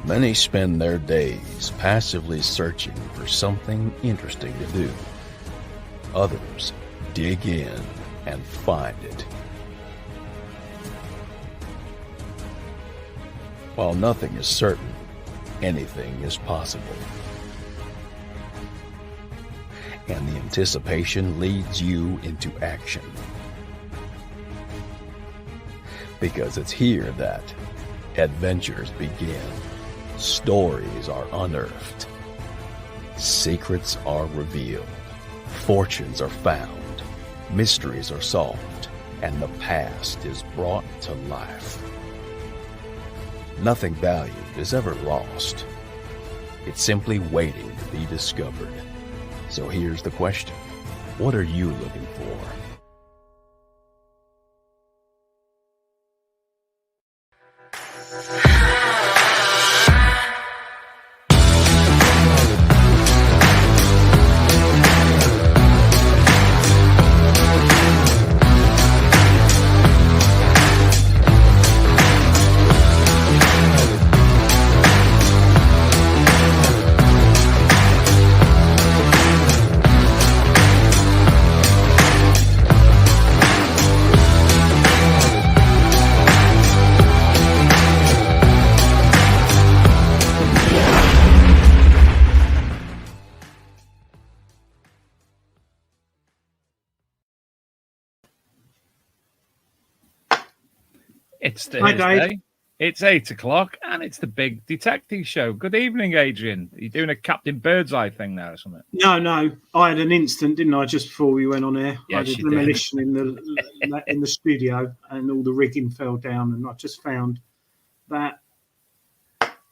Many spend their days passively searching for something interesting to do. Others dig in and find it. While nothing is certain, anything is possible. And the anticipation leads you into action. Because it's here that adventures begin. Stories are unearthed. Secrets are revealed. Fortunes are found. Mysteries are solved. And the past is brought to life. Nothing valued is ever lost. It's simply waiting to be discovered. So here's the question. What are you looking for? It's Thursday. It's 8 o'clock, and it's the big detective show. Good evening, Adrian. Are you doing a Captain Birdseye thing now or something? No. I had an instant, didn't I, just before we went on air? Yes, I had a demolition in the studio, and all the rigging fell down, and I just found that.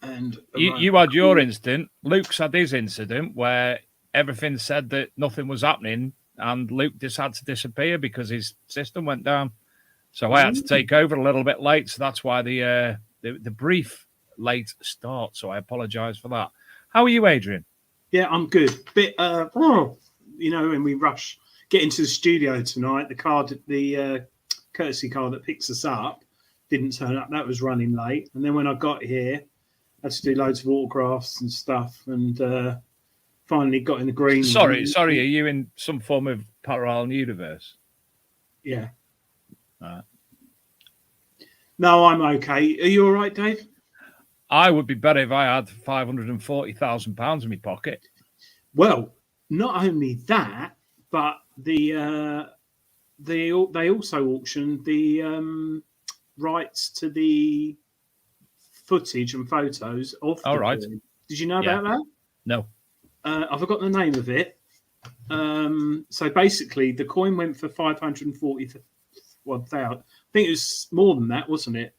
And you had your incident. Luke's had his incident where everything said that nothing was happening, and Luke just had to disappear because his system went down. So I had to take over a little bit late, so that's why the brief late start. So I apologise for that. How are you, Adrian? Yeah, I'm good. Bit, when we get into the studio tonight, the courtesy car that picks us up didn't turn up. That was running late, and then when I got here, I had to do loads of autographs and stuff, and finally got in the green. Sorry. Are you in some form of parallel universe? Yeah. No, I'm okay. Are you all right, Dave? I would be better if I had £540,000 in my pocket. Well, not only that, but they also auctioned the rights to the footage and photos of. All right. Coin. Did you know about that? No. I forgot the name of it. So basically, the coin went for 540,000. I think it was more than that, wasn't it?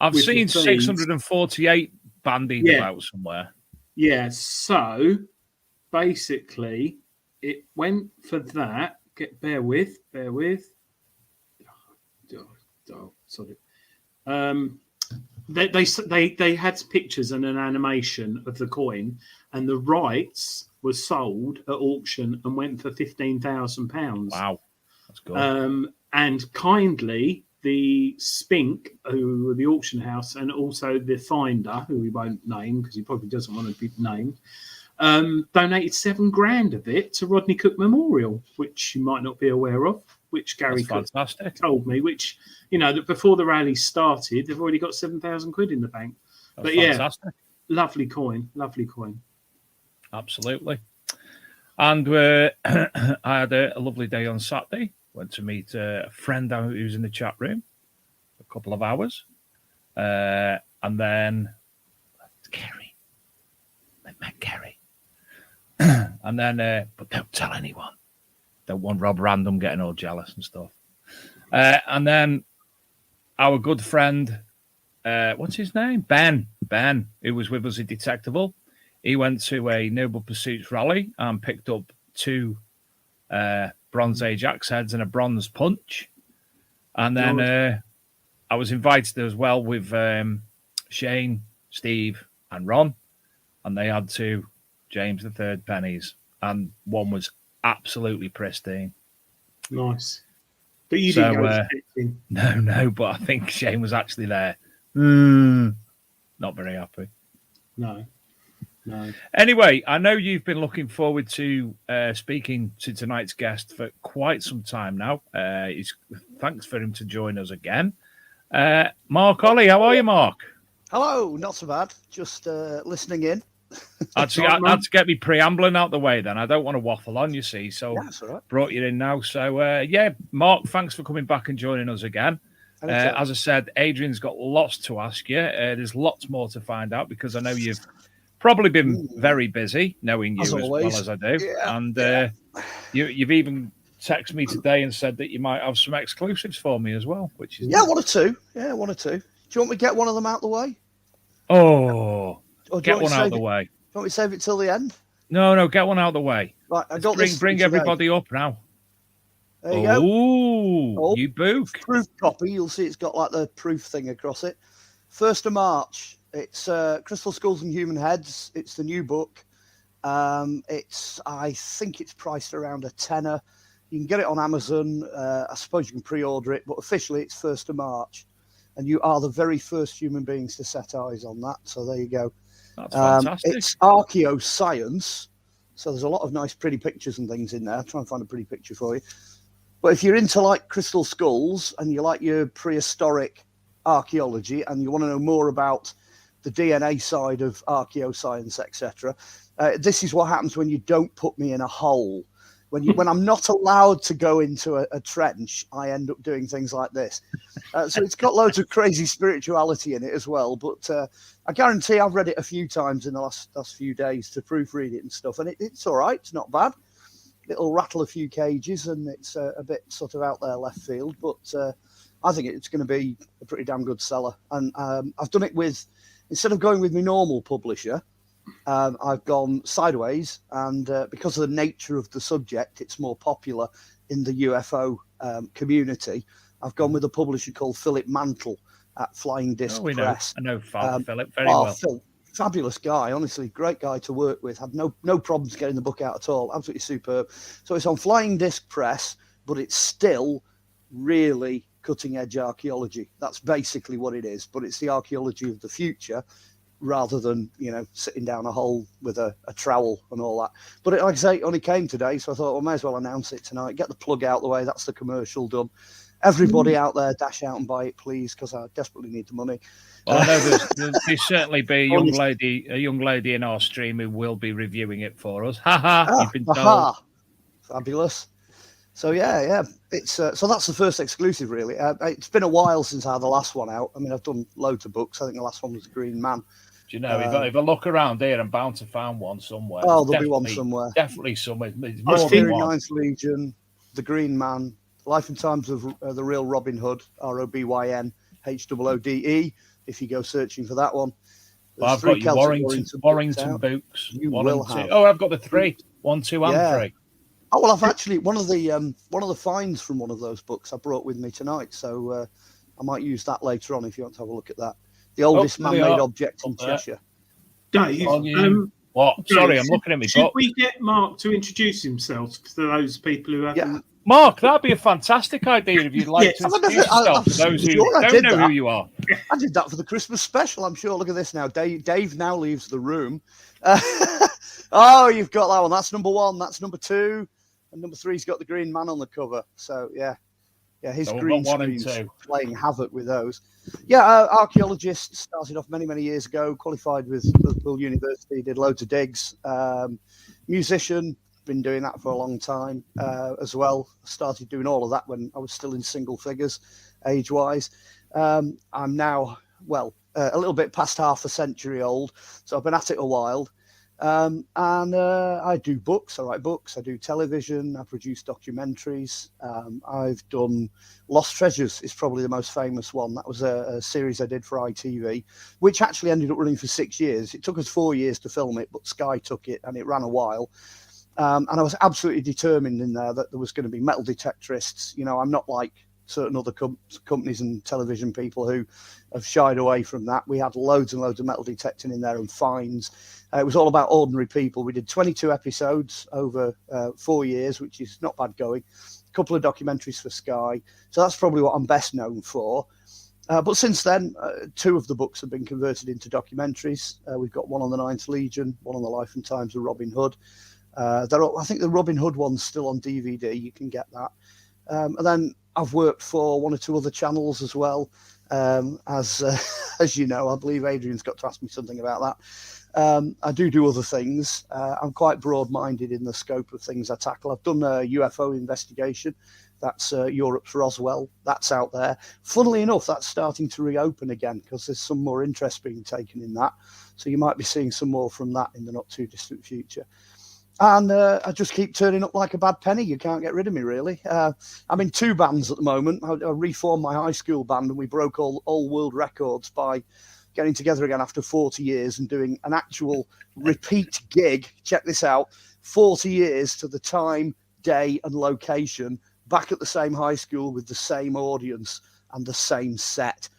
I've seen 648 bandied about somewhere. Yeah, so basically, it went for that. Bear with. Sorry. They had pictures and an animation of the coin, and the rights were sold at auction and went for £15,000. Wow, that's good. And kindly, the Spink, who were the auction house, and also the finder, who we won't name because he probably doesn't want to be named, donated £7,000 of it to Rodney Cook Memorial, which you might not be aware of, which Gary Cook told me, which, that before the rally started, they've already got £7,000 in the bank. That's fantastic. Lovely coin. Absolutely. And I had a lovely day on Saturday. Went to meet a friend who's in the chat room for a couple of hours. And then Kerry. I met Kerry. And then, but don't tell anyone. Don't want Rob Random getting all jealous and stuff. And then our good friend, what's his name? Ben, who was with us at Detectable. He went to a Noble Pursuits rally and picked up 2 Bronze Age axe heads and a bronze punch. And then I was invited as well with Shane, Steve, and Ron. And they had 2 James III pennies. And one was absolutely pristine. Nice. But you didn't go expecting. No, but I think Shane was actually there. Not very happy. No. Anyway, I know you've been looking forward to speaking to tonight's guest for quite some time now. Thanks for him to join us again. Mark Olly, how are you, Mark? Hello, not so bad. Just listening in. Had to get me preambling out the way then. I don't want to waffle on, you see. So that's all right. Brought you in now. So, Mark, thanks for coming back and joining us again. As I said, Adrian's got lots to ask you. There's lots more to find out because I know you've probably been very busy, knowing you as well as I do. Yeah. And you've even texted me today and said that you might have some exclusives for me as well, which is one or two. Yeah, one or two. Do you want me to get one of them out the way? Oh, get one out the way. Do you want me to save it till the end? No, get one out the way. Right, I got this. Bring everybody up now. There you go. Oh, you book. Proof copy. You'll see it's got like the proof thing across it. 1st of March. It's Crystal Skulls and Human Heads. It's the new book. I think it's priced around a tenner. You can get it on Amazon. I suppose you can pre-order it, but officially it's 1st of March. And you are the very first human beings to set eyes on that. So there you go. That's fantastic. It's archaeoscience. So there's a lot of nice, pretty pictures and things in there. I'll try and find a pretty picture for you. But if you're into like crystal skulls and you like your prehistoric archaeology and you want to know more about the DNA side of archaeoscience, etc., this is what happens when you don't put me in a hole. When I'm not allowed to go into a trench, I end up doing things like this. So it's got loads of crazy spirituality in it as well. But I guarantee I've read it a few times in the last few days to proofread it and stuff. And it's all right. It's not bad. It'll rattle a few cages and it's a bit sort of out there left field. But I think it's going to be a pretty damn good seller. And I've done it with, instead of going with my normal publisher, I've gone sideways, and because of the nature of the subject, it's more popular in the UFO community. I've gone with a publisher called Philip Mantle at Flying Disc Press. I know Philip very well. Phil, fabulous guy, honestly, great guy to work with. Had no problems getting the book out at all. Absolutely superb. So it's on Flying Disc Press, but it's still really cutting edge archaeology. That's basically what it is. But it's the archaeology of the future, rather than, sitting down a hole with a trowel and all that. But like I say, it only came today, so I thought, well, may as well announce it tonight. Get the plug out the way. That's the commercial done. Everybody out there, dash out and buy it, please, because I desperately need the money. Well, I know there's certainly be a young lady in our stream who will be reviewing it for us. You've been told. Fabulous. So yeah, it's so that's the first exclusive, really. It's been a while since I had the last one out. I mean, I've done loads of books. I think the last one was The Green Man. Do you know, if I look around here, I'm bound to find one somewhere. Oh, there'll be one somewhere. Definitely somewhere. Ninth Legion, The Green Man, Life and Times of the Real Robin Hood, ROBYN HOODE, if you go searching for that one. Well, I've got your Warrington books. You one will and two. have. Oh, I've got the 3, 1, 2, and 3. Oh well, I've actually one of the finds from one of those books I brought with me tonight, so I might use that later on if you want to have a look at that. The oldest man-made object in Cheshire. Dave, what? Sorry, I'm looking at me. Should we get Mark to introduce himself to those people who haven't? Yeah. Mark, that'd be a fantastic idea if you'd like to introduce yourself to those who don't know who you are. I did that for the Christmas special, I'm sure. Look at this now. Dave now leaves the room. Oh, you've got that one. That's number 1. That's number 2. And number 3's got the green man on the cover. So, yeah, his green screen's playing havoc with those. Yeah, Archaeologist started off many, many years ago, qualified with Liverpool University, did loads of digs. Musician, been doing that for a long time as well. Started doing all of that when I was still in single figures, age-wise. I'm now, a little bit past half a century old, so I've been at it a while. And I do books. I write books. I do television. I produce documentaries. I've done Lost Treasures is probably the most famous one. That was a series I did for ITV, which actually ended up running for 6 years. It took us 4 years to film it, but Sky took it and it ran a while. And I was absolutely determined in there that there was going to be metal detectorists. You know, I'm not like certain other companies and television people who have shied away from that. We had loads and loads of metal detecting in there and finds. It was all about ordinary people. We did 22 episodes over 4 years, which is not bad going. A couple of documentaries for Sky. So that's probably what I'm best known for. But since then, 2 of the books have been converted into documentaries. We've got one on the Ninth Legion, one on the Life and Times of Robin Hood. I think the Robin Hood one's still on DVD. You can get that. And then I've worked for 1 or 2 other channels as well. As you know, I believe Adrian's got to ask me something about that. I do other things. I'm quite broad-minded in the scope of things I tackle. I've done a UFO investigation. That's Europe's Roswell. That's out there. Funnily enough, that's starting to reopen again because there's some more interest being taken in that. So you might be seeing some more from that in the not-too-distant future. And I just keep turning up like a bad penny. You can't get rid of me, really. I'm in 2 bands at the moment. I reformed my high school band and we broke all world records by getting together again after 40 years and doing an actual repeat gig. Check this out. 40 years to the time, day and location, back at the same high school with the same audience and the same set.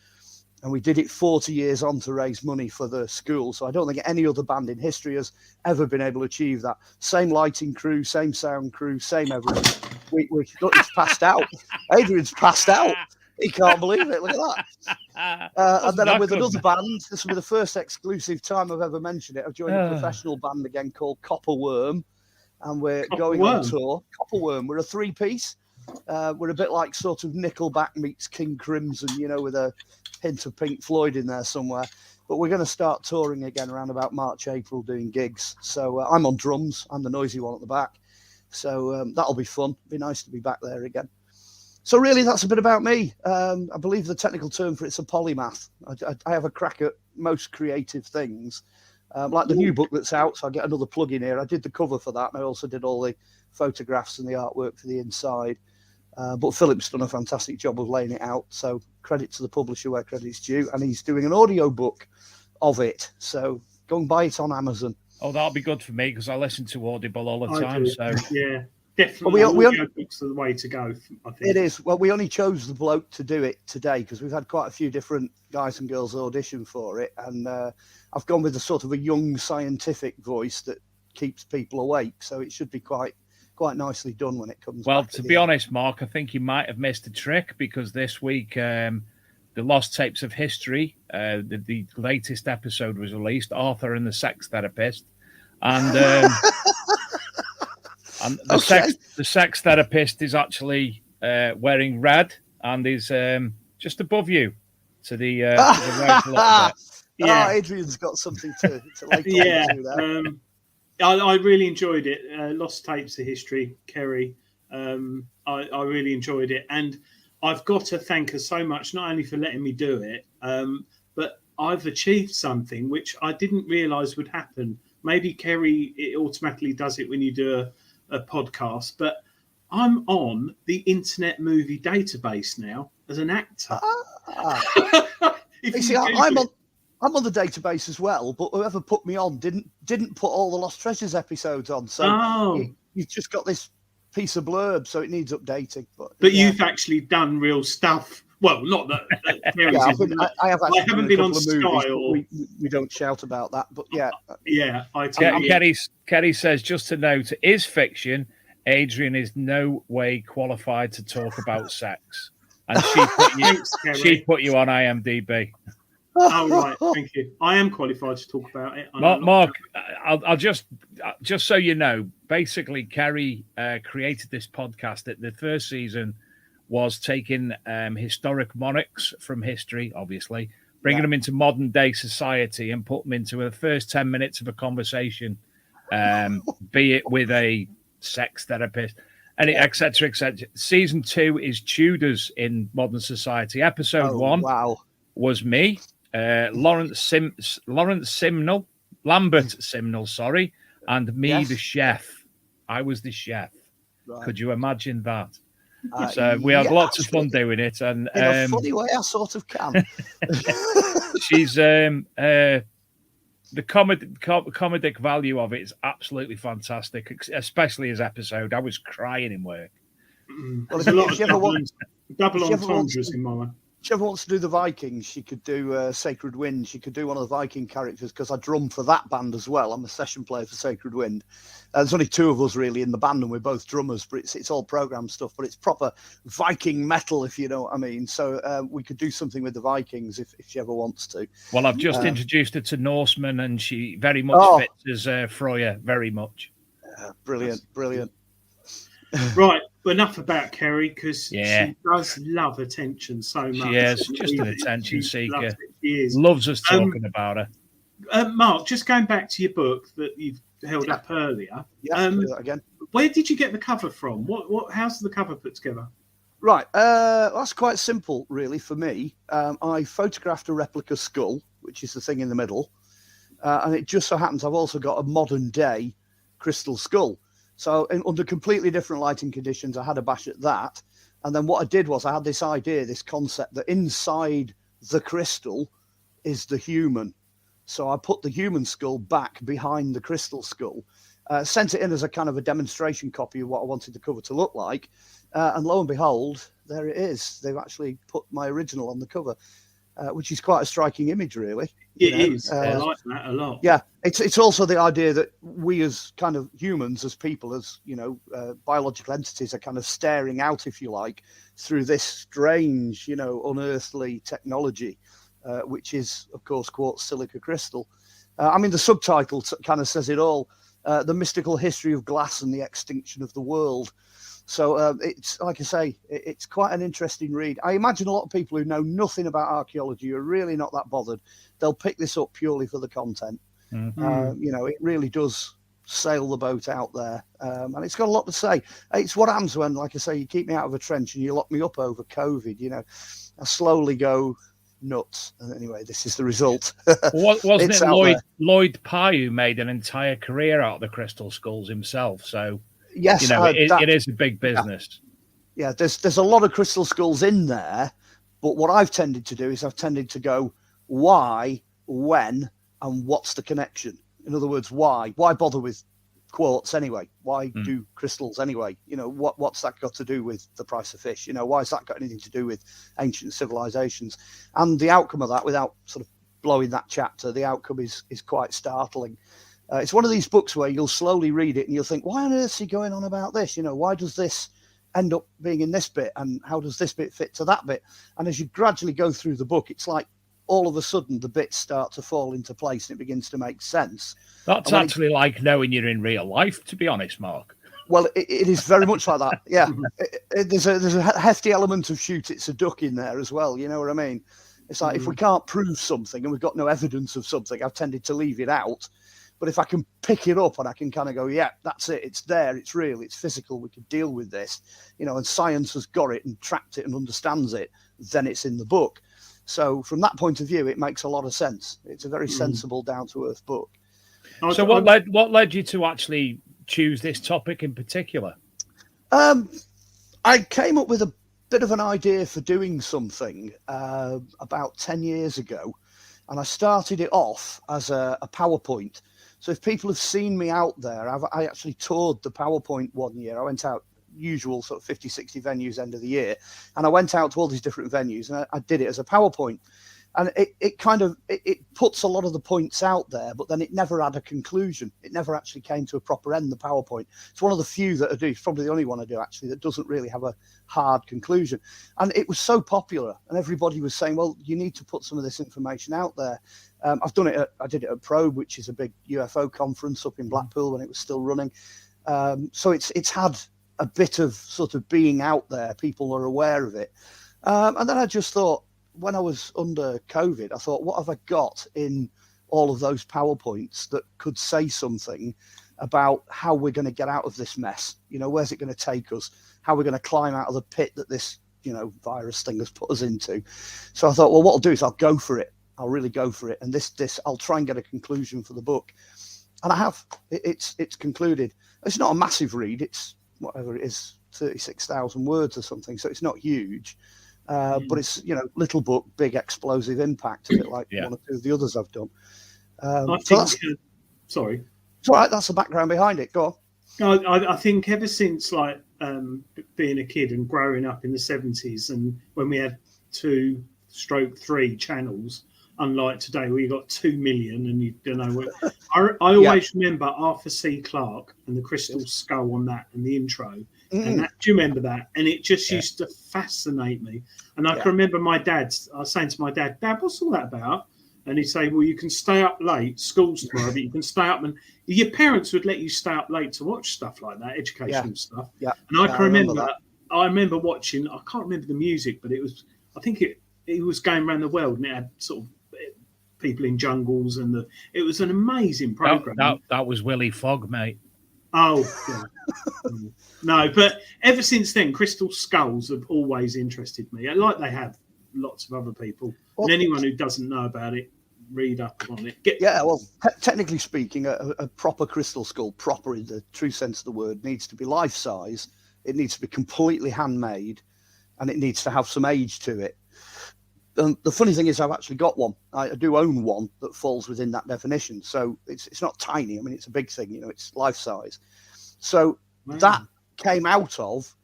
And we did it 40 years on to raise money for the school. So I don't think any other band in history has ever been able to achieve that. Same lighting crew, same sound crew, same everything. It's passed out. Adrian's passed out. He can't believe it. Look at that. And then I'm with another band. This will be the first exclusive time I've ever mentioned it. I've joined a professional band again called Copperworm. And we're going on tour. Copperworm. We're a 3-piece. We're a bit like sort of Nickelback meets King Crimson, you know, with a hint of Pink Floyd in there somewhere. But we're going to start touring again around about March, April, doing gigs. So I'm on drums. I'm the noisy one at the back. So that'll be fun. Be nice to be back there again. So really, that's a bit about me. I believe the technical term for it's a polymath. I have a crack at most creative things. Like the new book that's out, so I get another plug in here. I did the cover for that, and I also did all the photographs and the artwork for the inside. But Philip's done a fantastic job of laying it out. So credit to the publisher where credit's due. And he's doing an audio book of it. So go and buy it on Amazon. Oh, that'll be good for me because I listen to Audible all the time. So yeah, definitely. Audio books are the way to go, I think. It is. Well, we only chose the bloke to do it today because we've had quite a few different guys and girls audition for it. And I've gone with a sort of a young scientific voice that keeps people awake. So it should be quite nicely done when it comes. Well, to be honest, Mark, I think you might have missed a trick because this week the Lost Tapes of History, the latest episode was released, Arthur and the Sex Therapist, and the sex therapist is actually wearing red and is just above you to the right a little bit. Yeah, Adrian's got something to lay to there. I really enjoyed it. Lost Tapes of History, Kerry. I really enjoyed it. And I've got to thank her so much, not only for letting me do it, but I've achieved something which I didn't realise would happen. Maybe Kerry, it automatically does it when you do a podcast, but I'm on the Internet Movie Database now as an actor. You see, I'm I'm on the database as well, but whoever put me on didn't put all the Lost Treasures episodes on. So you've just got this piece of blurb, so it needs updating. But you've actually done real stuff. Well, not that. I haven't been a on couple of movies, but we don't shout about that. But Kerry says, just to note, it is fiction. Adrian is no way qualified to talk about sex, and she put you on IMDb. Oh right, thank you. I am qualified to talk about it. Mark, I'll just so you know, basically, Kerry created this podcast. That the first season was taking historic monarchs from history, obviously, bringing them into modern day society and put them into the first 10 minutes of a conversation, be it with a sex therapist, and etc. Season 2 is Tudors in modern society. Episode 1 was me, Lambert Simnel, sorry, and me, the chef. I was the chef. Right. Could you imagine that? So we had lots of fun doing it, and in a funny way, I sort of can. She's the comedic value of it is absolutely fantastic, especially his episode. I was crying in work. Well, there's a lot of double entendres in my mind. If she ever wants to do the Vikings, she could do Sacred Wind. She could do one of the Viking characters because I drum for that band as well. I'm a session player for Sacred Wind. There's only 2 of us really in the band, and we're both drummers, but it's all program stuff. But it's proper Viking metal, if you know what I mean. So we could do something with the Vikings if she ever wants to. Well, I've just introduced her to Norseman, and she very much fits as Freya, very much. Brilliant. Right, enough about Kerry because she does love attention so much. She is just an attention seeker. She loves us talking about her. Mark, just going back to your book that you've held up earlier. Again. Where did you get the cover from? How's the cover put together? Right, that's quite simple, really, for me. I photographed a replica skull, which is the thing in the middle, and it just so happens I've also got a modern day crystal skull. So under completely different lighting conditions, I had a bash at that. And then what I did was I had this idea, this concept that inside the crystal is the human. So I put the human skull back behind the crystal skull, sent it in as a kind of a demonstration copy of what I wanted the cover to look like. And lo and behold, there it is. They've actually put my original on the cover, which is quite a striking image, really. It is. I like that a lot. Yeah, it's also the idea that we as kind of humans, as people, as, biological entities are kind of staring out, if you like, through this strange, unearthly technology, which is, of course, quartz silica crystal. The subtitle kind of says it all, The Mystical History of Glass and the Extinction of the World. So it's, like I say, it's quite an interesting read. I imagine a lot of people who know nothing about archaeology are really not that bothered. They'll pick this up purely for the content. Mm-hmm. It really does sail the boat out there. And it's got a lot to say. It's what happens when, like I say, you keep me out of a trench and you lock me up over COVID. I slowly go nuts. And anyway, this is the result. Wasn't it Lloyd Pye who made an entire career out of the crystal skulls himself? So... Yes, it is a big business. Yeah, there's a lot of crystal skulls in there, but what I've tended to do is I've tended to go why, when, and what's the connection. In other words, why bother with quartz anyway? Why do crystals anyway? What's that got to do with the price of fish? Why has that got anything to do with ancient civilizations? And the outcome of that, without sort of blowing that chapter, the outcome is quite startling. It's one of these books where you'll slowly read it and you'll think, why on earth is he going on about this? Why does this end up being in this bit? And how does this bit fit to that bit? And as you gradually go through the book, it's like all of a sudden the bits start to fall into place and it begins to make sense. That's actually like knowing you're in real life, to be honest, Mark. Well, it is very much like that. Yeah. There's a hefty element of shoot it's a duck in there as well. You know what I mean? It's like if we can't prove something and we've got no evidence of something, I've tended to leave it out. But if I can pick it up and I can kind of go, yeah, that's it. It's there. It's real. It's physical. We can deal with this, and science has got it and tracked it and understands it. Then it's in the book. So from that point of view, it makes a lot of sense. It's a very sensible, down-to-earth book. So what led you to actually choose this topic in particular? I came up with a bit of an idea for doing something about 10 years ago. and I started it off as a PowerPoint. So if people have seen me out there, I actually toured the PowerPoint one year. I went out, usual sort of 50, 60 venues end of the year, and I went out to all these different venues, and I did it as a PowerPoint. And it kind of puts a lot of the points out there, but then it never had a conclusion. It never actually came to a proper end, the PowerPoint. It's one of the few that I do, it's probably the only one I do actually, that doesn't really have a hard conclusion. And it was so popular, and everybody was saying, well, you need to put some of this information out there. I've done it, I did it at Probe, which is a big UFO conference up in Blackpool when it was still running. So it's had a bit of sort of being out there. People are aware of it. And then I just thought, when I was under COVID, I thought, what have I got in all of those PowerPoints that could say something about how we're going to get out of this mess? You know, where's it going to take us? How we're going to climb out of the pit that this, you know, virus thing has put us into. So I thought, well, what I'll do is I'll go for it. I'll really go for it. And this, I'll try and get a conclusion for the book. And I have. It's concluded. It's not a massive read. It's whatever it is, 36,000 words or something. So it's not huge. But it's, you know, little book, big explosive impact, a bit like one or two of the others I've done. Sorry. It's all right, that's the background behind it. Go on. I think ever since like being a kid and growing up in the 70s, and when we had 2/3 channels, unlike today where you got 2 million and you don't know what. I always remember Arthur C. Clarke and the crystal skull on that and the intro. And that, do you remember that? And it just used to fascinate me. And I can remember I was saying to my dad, Dad, what's all that about? And he'd say, well, you can stay up late, school's tomorrow, but you can stay up. And your parents would let you stay up late to watch stuff like that, educational stuff. Yeah. And I can remember watching, I can't remember the music, but I think it was going around the world, and it had sort of people in jungles, and it was an amazing program. That was Willie Fogg, mate. Oh, yeah. No, but ever since then, crystal skulls have always interested me. Like they have lots of other people. Well, and anyone who doesn't know about it, read up on it. Technically speaking, a proper crystal skull, proper in the true sense of the word, needs to be life size. It needs to be completely handmade, and it needs to have some age to it. And the funny thing is, I've actually got one. I do own one that falls within that definition. So it's not tiny. I mean, it's a big thing. You know, it's life size. So that came out of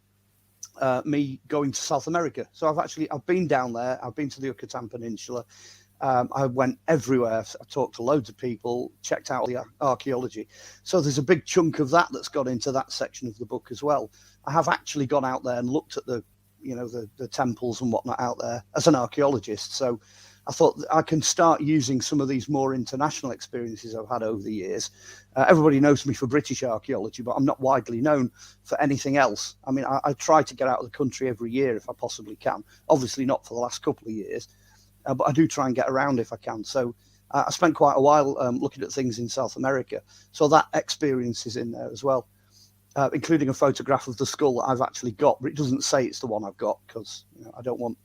me going to South America. So I've been down there. I've been to the Yucatan Peninsula. I went everywhere. I talked to loads of people, checked out the archaeology. So there's a big chunk of that that's got into that section of the book as well. I have actually gone out there and looked at the temples and whatnot out there as an archaeologist. So I thought I can start using some of these more international experiences I've had over the years. Everybody knows me for British archaeology, but I'm not widely known for anything else. I mean, I try to get out of the country every year if I possibly can. Obviously not for the last couple of years, but I do try and get around if I can. So I spent quite a while looking at things in South America. So that experience is in there as well. Including a photograph of the skull that I've actually got, but it doesn't say it's the one I've got because I don't want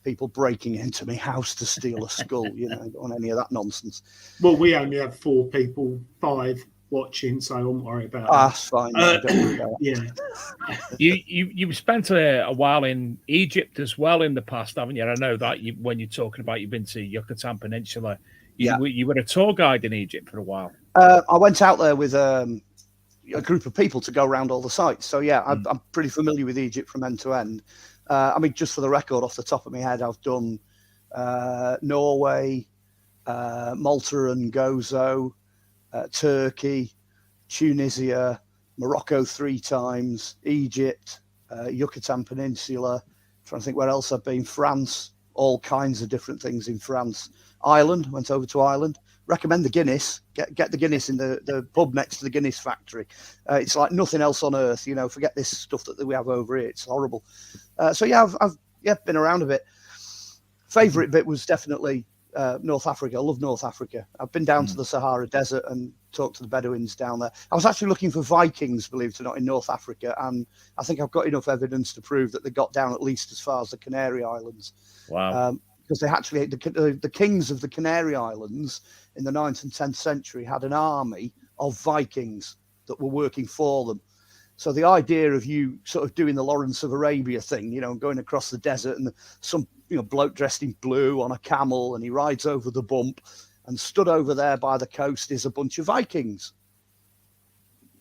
people breaking into my house to steal a skull. I don't want any of that nonsense. Well, we only have 4 people, 5 watching, so I won't worry about that. That's fine. Don't worry about that. You spent a while in Egypt as well in the past, haven't you? I know that when you're talking about you've been to Yucatan Peninsula, you were a tour guide in Egypt for a while. I went out there with a group of people to go around all the sites. So I'm pretty familiar with Egypt from end to end. I mean, just for the record, off the top of my head, I've done Norway, Malta and Gozo, Turkey, Tunisia, Morocco 3 times, Egypt, Yucatan Peninsula. Trying to think where else I've been. France, all kinds of different things in France. Ireland, went over to Ireland. Recommend the Guinness. Get the Guinness in the pub next to the Guinness factory. It's like nothing else on earth. Forget this stuff that we have over here. It's horrible. I've been around a bit. Favorite bit was definitely North Africa. I love North Africa. I've been down to the Sahara Desert and talked to the Bedouins down there. I was actually looking for Vikings, believe it or not, in North Africa, and I think I've got enough evidence to prove that they got down at least as far as the Canary Islands. Wow. Because they actually, the kings of the Canary Islands in the 9th and 10th century had an army of Vikings that were working for them. So the idea of you sort of doing the Lawrence of Arabia thing, you know, going across the desert and some, you know, bloke dressed in blue on a camel and he rides over the bump, and stood over there by the coast is a bunch of Vikings,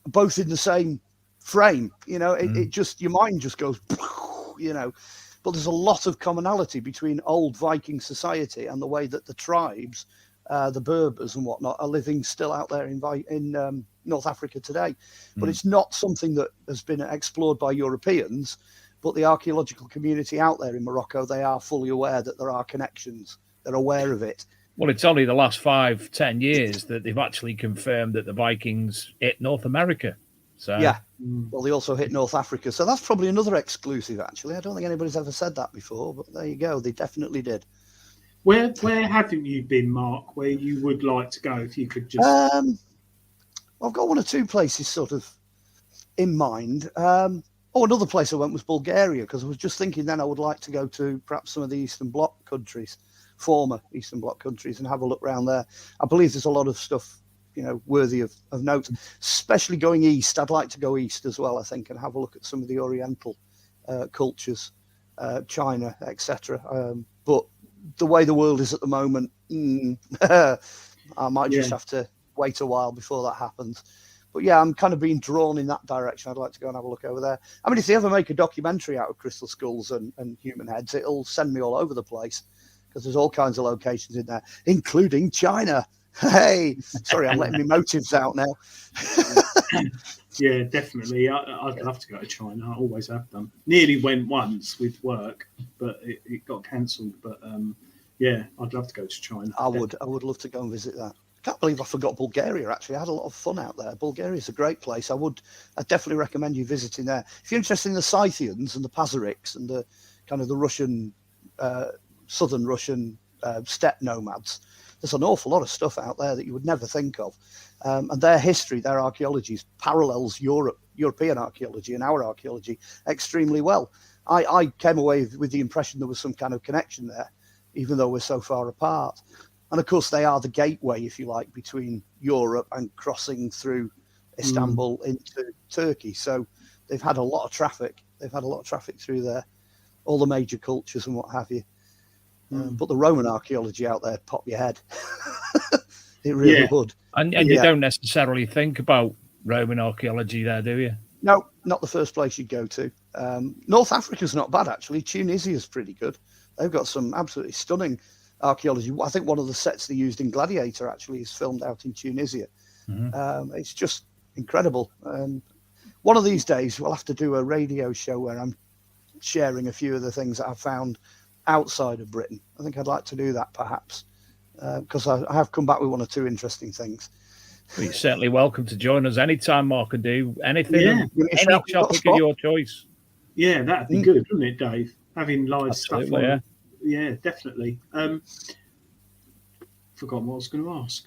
both in the same frame. You know, it just, your mind just goes, you know. But there's a lot of commonality between old Viking society and the way that the tribes, the Berbers and whatnot, are living still out there in North Africa today. But it's not something that has been explored by Europeans. But the archaeological community out there in Morocco, they are fully aware that there are connections. They're aware of it. Well, it's only the last 5-10 years that they've actually confirmed that the Vikings hit North America. So yeah, well, they also hit North Africa. So that's probably another exclusive, actually. I don't think anybody's ever said that before, but there you go. They definitely did. Where haven't you been, Mark, where you would like to go if you could just... I've got one or two places sort of in mind. Another place I went was Bulgaria, because I was just thinking then I would like to go to perhaps some of the Eastern Bloc countries, former Eastern Bloc countries, and have a look around there. I believe there's a lot of stuff, you know, worthy of note, especially going east. I'd like to go east as well, I think, and have a look at some of the Oriental cultures, China, etc. But the way the world is at the moment, I might just have to wait a while before that happens. But yeah, I'm kind of being drawn in that direction. I'd like to go and have a look over there. I mean, if they ever make a documentary out of crystal skulls and human heads, it'll send me all over the place, because there's all kinds of locations in there, including China. Hey, sorry, I'm letting my motives out now. Yeah, definitely. I'd love to go to China. I always have done. Nearly went once with work, but it got cancelled. But yeah, I'd love to go to China. I would love to go and visit that. I can't believe I forgot Bulgaria, actually. I had a lot of fun out there. Bulgaria's a great place. I definitely recommend you visiting there. If you're interested in the Scythians and the Pazariks and the kind of the Russian, southern Russian steppe nomads, there's an awful lot of stuff out there that you would never think of. And their history, their archaeology parallels European archaeology and our archaeology extremely well. I came away with the impression there was some kind of connection there, even though we're so far apart. And of course, they are the gateway, if you like, between Europe and crossing through Istanbul into Turkey. So they've had a lot of traffic. They've had a lot of traffic through there, all the major cultures and what have you. But the Roman archaeology out there, pop your head. It really would. And you don't necessarily think about Roman archaeology there, do you? No, not the first place you'd go to. North Africa's not bad, actually. Tunisia's pretty good. They've got some absolutely stunning archaeology. I think one of the sets they used in Gladiator actually is filmed out in Tunisia. It's just incredible. One of these days, we'll have to do a radio show where I'm sharing a few of the things that I've found outside of Britain. I think I'd like to do that, perhaps, because I have come back with one or two interesting things. Well, you're certainly welcome to join us anytime, Mark, and do anything, any topic of your choice. Yeah, that'd be good, wouldn't it, Dave? Having live Absolutely, stuff on. Yeah. Yeah, definitely. Forgotten what I was going to ask.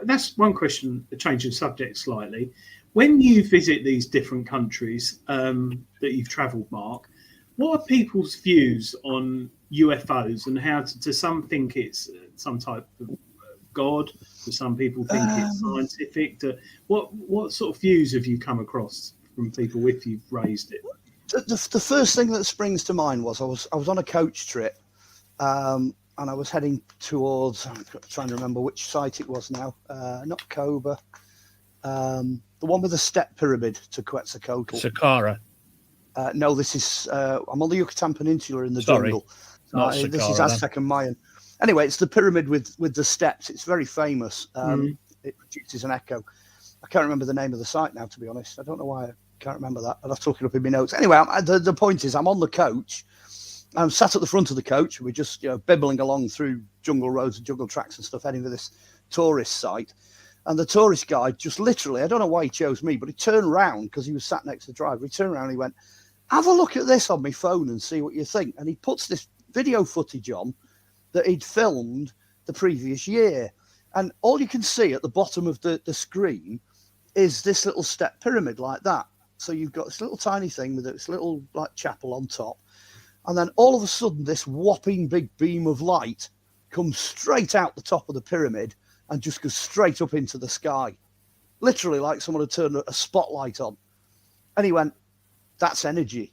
That's one question, changing subject slightly. When you visit these different countries that you've travelled, Mark, what are people's views on UFOs, and how to some think it's some type of god, to some people think it's scientific? What sort of views have you come across from people if you've raised it? The first thing that springs to mind was I was on a coach trip, and I was heading towards, I'm trying to remember which site it was now, not Koba, the one with the step pyramid to Quetzalcoatl. Saqqara. No, this is, I'm on the Yucatan Peninsula in the jungle. This is Aztec and Mayan. Anyway, it's the pyramid with the steps. It's very famous. It produces an echo. I can't remember the name of the site now, to be honest. I don't know why I can't remember that. I'll have to look it up in my notes. Anyway, the point is I'm on the coach. I'm sat at the front of the coach. We're just bibbling along through jungle roads and jungle tracks and stuff, heading to this tourist site. And the tourist guide just literally, I don't know why he chose me, but he turned around because he was sat next to the driver. He turned around and he went, "Have a look at this on my phone and see what you think." And he puts this video footage on that he'd filmed the previous year. And all you can see at the bottom of the screen is this little step pyramid like that. So you've got this little tiny thing with this little like chapel on top. And then all of a sudden, this whopping big beam of light comes straight out the top of the pyramid and just goes straight up into the sky. literally like someone had turned a spotlight on. And he went, that's energy.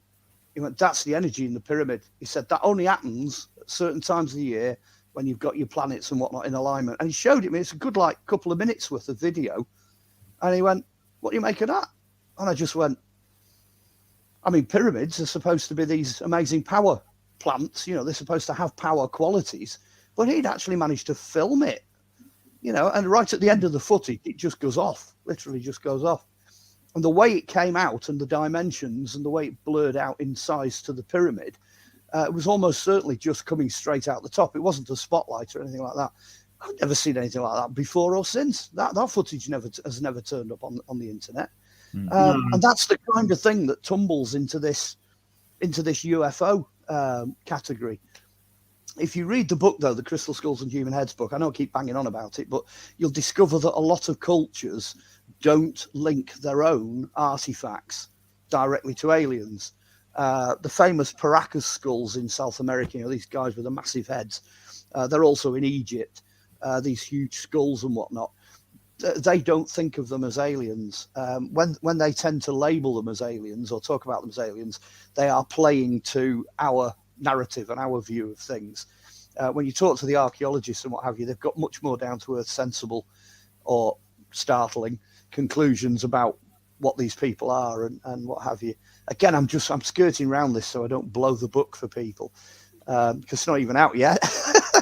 He went, that's the energy in the pyramid. He said, that only happens at certain times of the year when you've got your planets and whatnot in alignment. And he showed it me. It's a good, like, couple of minutes worth of video. And he went, what do you make of that? And I just went, I mean, pyramids are supposed to be these amazing power plants. You know, they're supposed to have power qualities. But he'd actually managed to film it, you know, and right at the end of the footage, it just goes off, literally just goes off. And the way it came out and the dimensions and the way it blurred out in size to the pyramid, it was almost certainly just coming straight out the top. It wasn't a spotlight or anything like that. I've never seen anything like that before or since. That footage has never turned up on the internet. And that's the kind of thing that tumbles into this UFO category. If you read the book, though, the Crystal Skulls and Human Heads book, I know I keep banging on about it, but you'll discover that a lot of cultures don't link their own artifacts directly to aliens. The famous Paracas skulls in South America, you know, these guys with the massive heads, they're also in Egypt, these huge skulls and whatnot. They don't think of them as aliens. When they tend to label them as aliens or talk about them as aliens, they are playing to our narrative and our view of things. When you talk to the archaeologists and what have you, they've got much more down-to-earth, sensible or startling conclusions about what these people are and what have you. Again, I'm skirting around this so I don't blow the book for people, because it's not even out yet.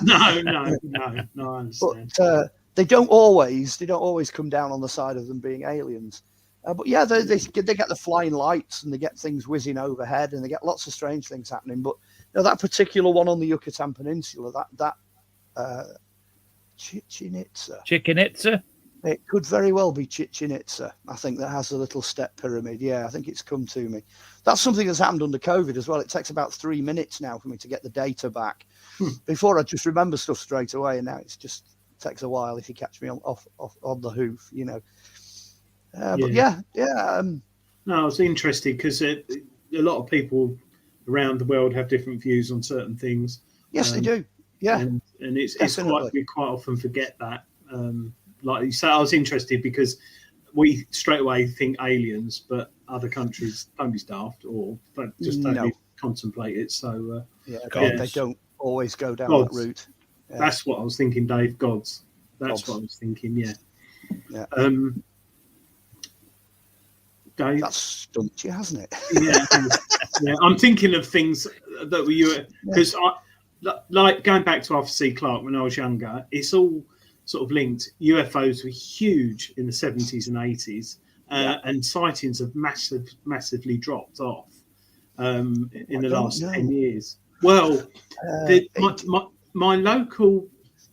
No, I understand. But they don't always come down on the side of them being aliens. But yeah, they get the flying lights and they get things whizzing overhead and they get lots of strange things happening. But you know, that particular one on the Yucatan Peninsula, that Chichen Itza. It could very well be Chichen Itza. I think that has a little step pyramid. Yeah, I think it's come to me. That's something that's happened under COVID as well. It takes about 3 minutes now for me to get the data back. Before I just remember stuff straight away, and now it takes a while if you catch me on the hoof, you know. But yeah. No, I was interested because a lot of people around the world have different views on certain things. Yes, they do. Yeah, and it's we quite often forget that. Like you said, I was interested because we straight away think aliens, but other countries don't be daft or don't even contemplate it. So they don't always go down that route. Yeah. That's what I was thinking, Dave. Gods. That's what I was thinking. Yeah. Dave, that's stumped you, hasn't it? Yeah. I'm thinking of things that were because like going back to Arthur C. Clarke when I was younger. It's all sort of linked. UFOs were huge in the 70s and 80s, and sightings have massively dropped off in the last 10 years. Well, my local,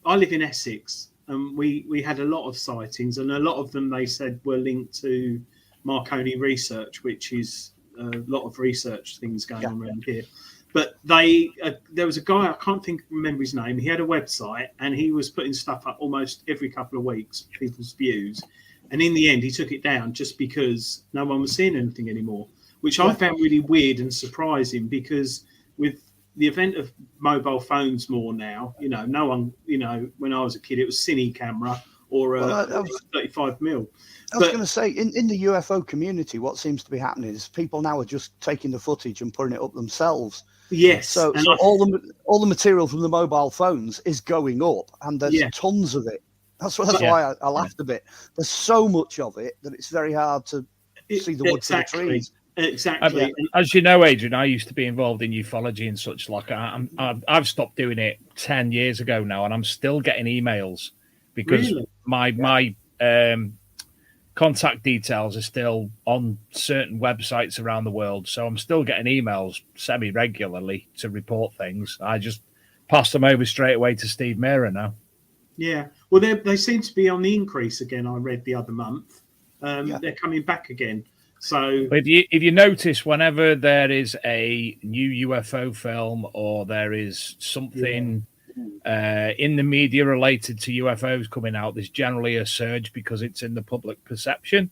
I live in Essex, and we had a lot of sightings, and a lot of them they said were linked to Mark Olly research, which is a lot of research things going on around here. But there was a guy, I can't remember his name. He had a website and he was putting stuff up almost every couple of weeks, people's views. And in the end, he took it down just because no one was seeing anything anymore, which I found really weird and surprising because with the event of mobile phones more now, you know, no one, you know, when I was a kid, it was cine camera or a 35 mil. I was going to say, in the UFO community, what seems to be happening is people now are just taking the footage and putting it up themselves. Yes. So all the material from the mobile phones is going up, and there's tons of it. That's why I laughed a bit. There's so much of it that it's very hard to see the wood for the trees. Exactly. As you know, Adrian, I used to be involved in ufology and such. Like I've stopped doing it 10 years ago now, and I'm still getting emails because my contact details are still on certain websites around the world. So I'm still getting emails semi-regularly to report things. I just pass them over straight away to Steve Mera now. Yeah. Well, they seem to be on the increase again. I read the other month. They're coming back again. So but if you notice, whenever there is a new UFO film or there is something in the media related to UFOs coming out, there's generally a surge because it's in the public perception.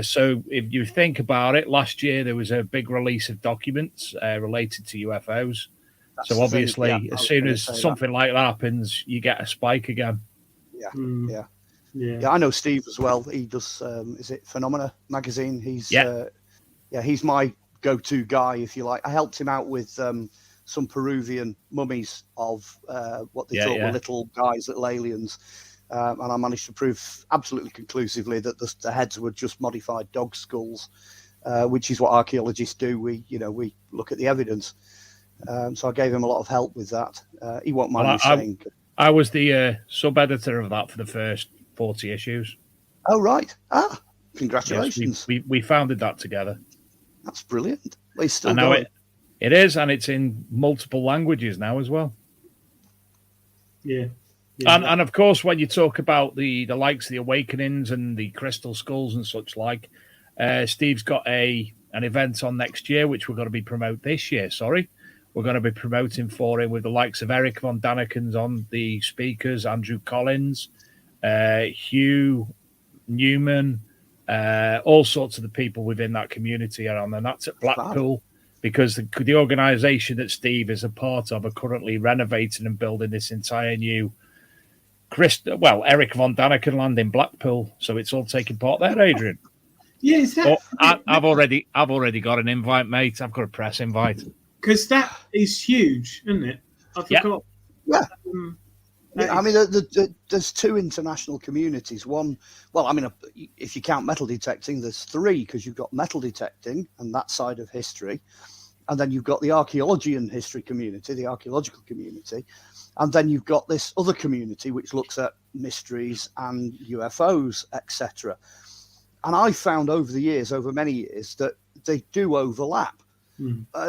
So if you think about it, last year there was a big release of documents related to UFOs. So obviously, as soon as something like that happens, you get a spike again. Yeah, I know Steve as well. He does. Is it Phenomena magazine? He's he's my go-to guy, if you like. I helped him out with some Peruvian mummies of what they thought were little guys, little aliens, and I managed to prove absolutely conclusively that the heads were just modified dog skulls, which is what archaeologists do. We look at the evidence. So I gave him a lot of help with that. He won't mind me saying. I was the sub-editor of that for the first 40 issues. Oh, right. Congratulations. Yes, we founded that together. That's brilliant. Well, still and now it is, and it's in multiple languages now as well. Yeah. And of course, when you talk about the likes of the Awakenings and the Crystal Skulls and such like, Steve's got an event on next year, which we're going to be promoting this year, We're going to be promoting for him with the likes of Eric von Daniken's on the speakers, Andrew Collins, Hugh Newman, all sorts of the people within that community are on, and that's at Blackpool, because the organisation that Steve is a part of are currently renovating and building this entire new Eric von Daniken land in Blackpool, so it's all taking part there, Adrian. Yeah, is that? I've already got an invite, mate. I've got a press invite. Because that is huge, isn't it? I forgot. Yeah. I mean, there's two international communities. One, if you count metal detecting, there's three, because you've got metal detecting and that side of history. And then you've got the archaeology and history community, the archaeological community. And then you've got this other community, which looks at mysteries and UFOs, etc. And I found over many years, that they do overlap.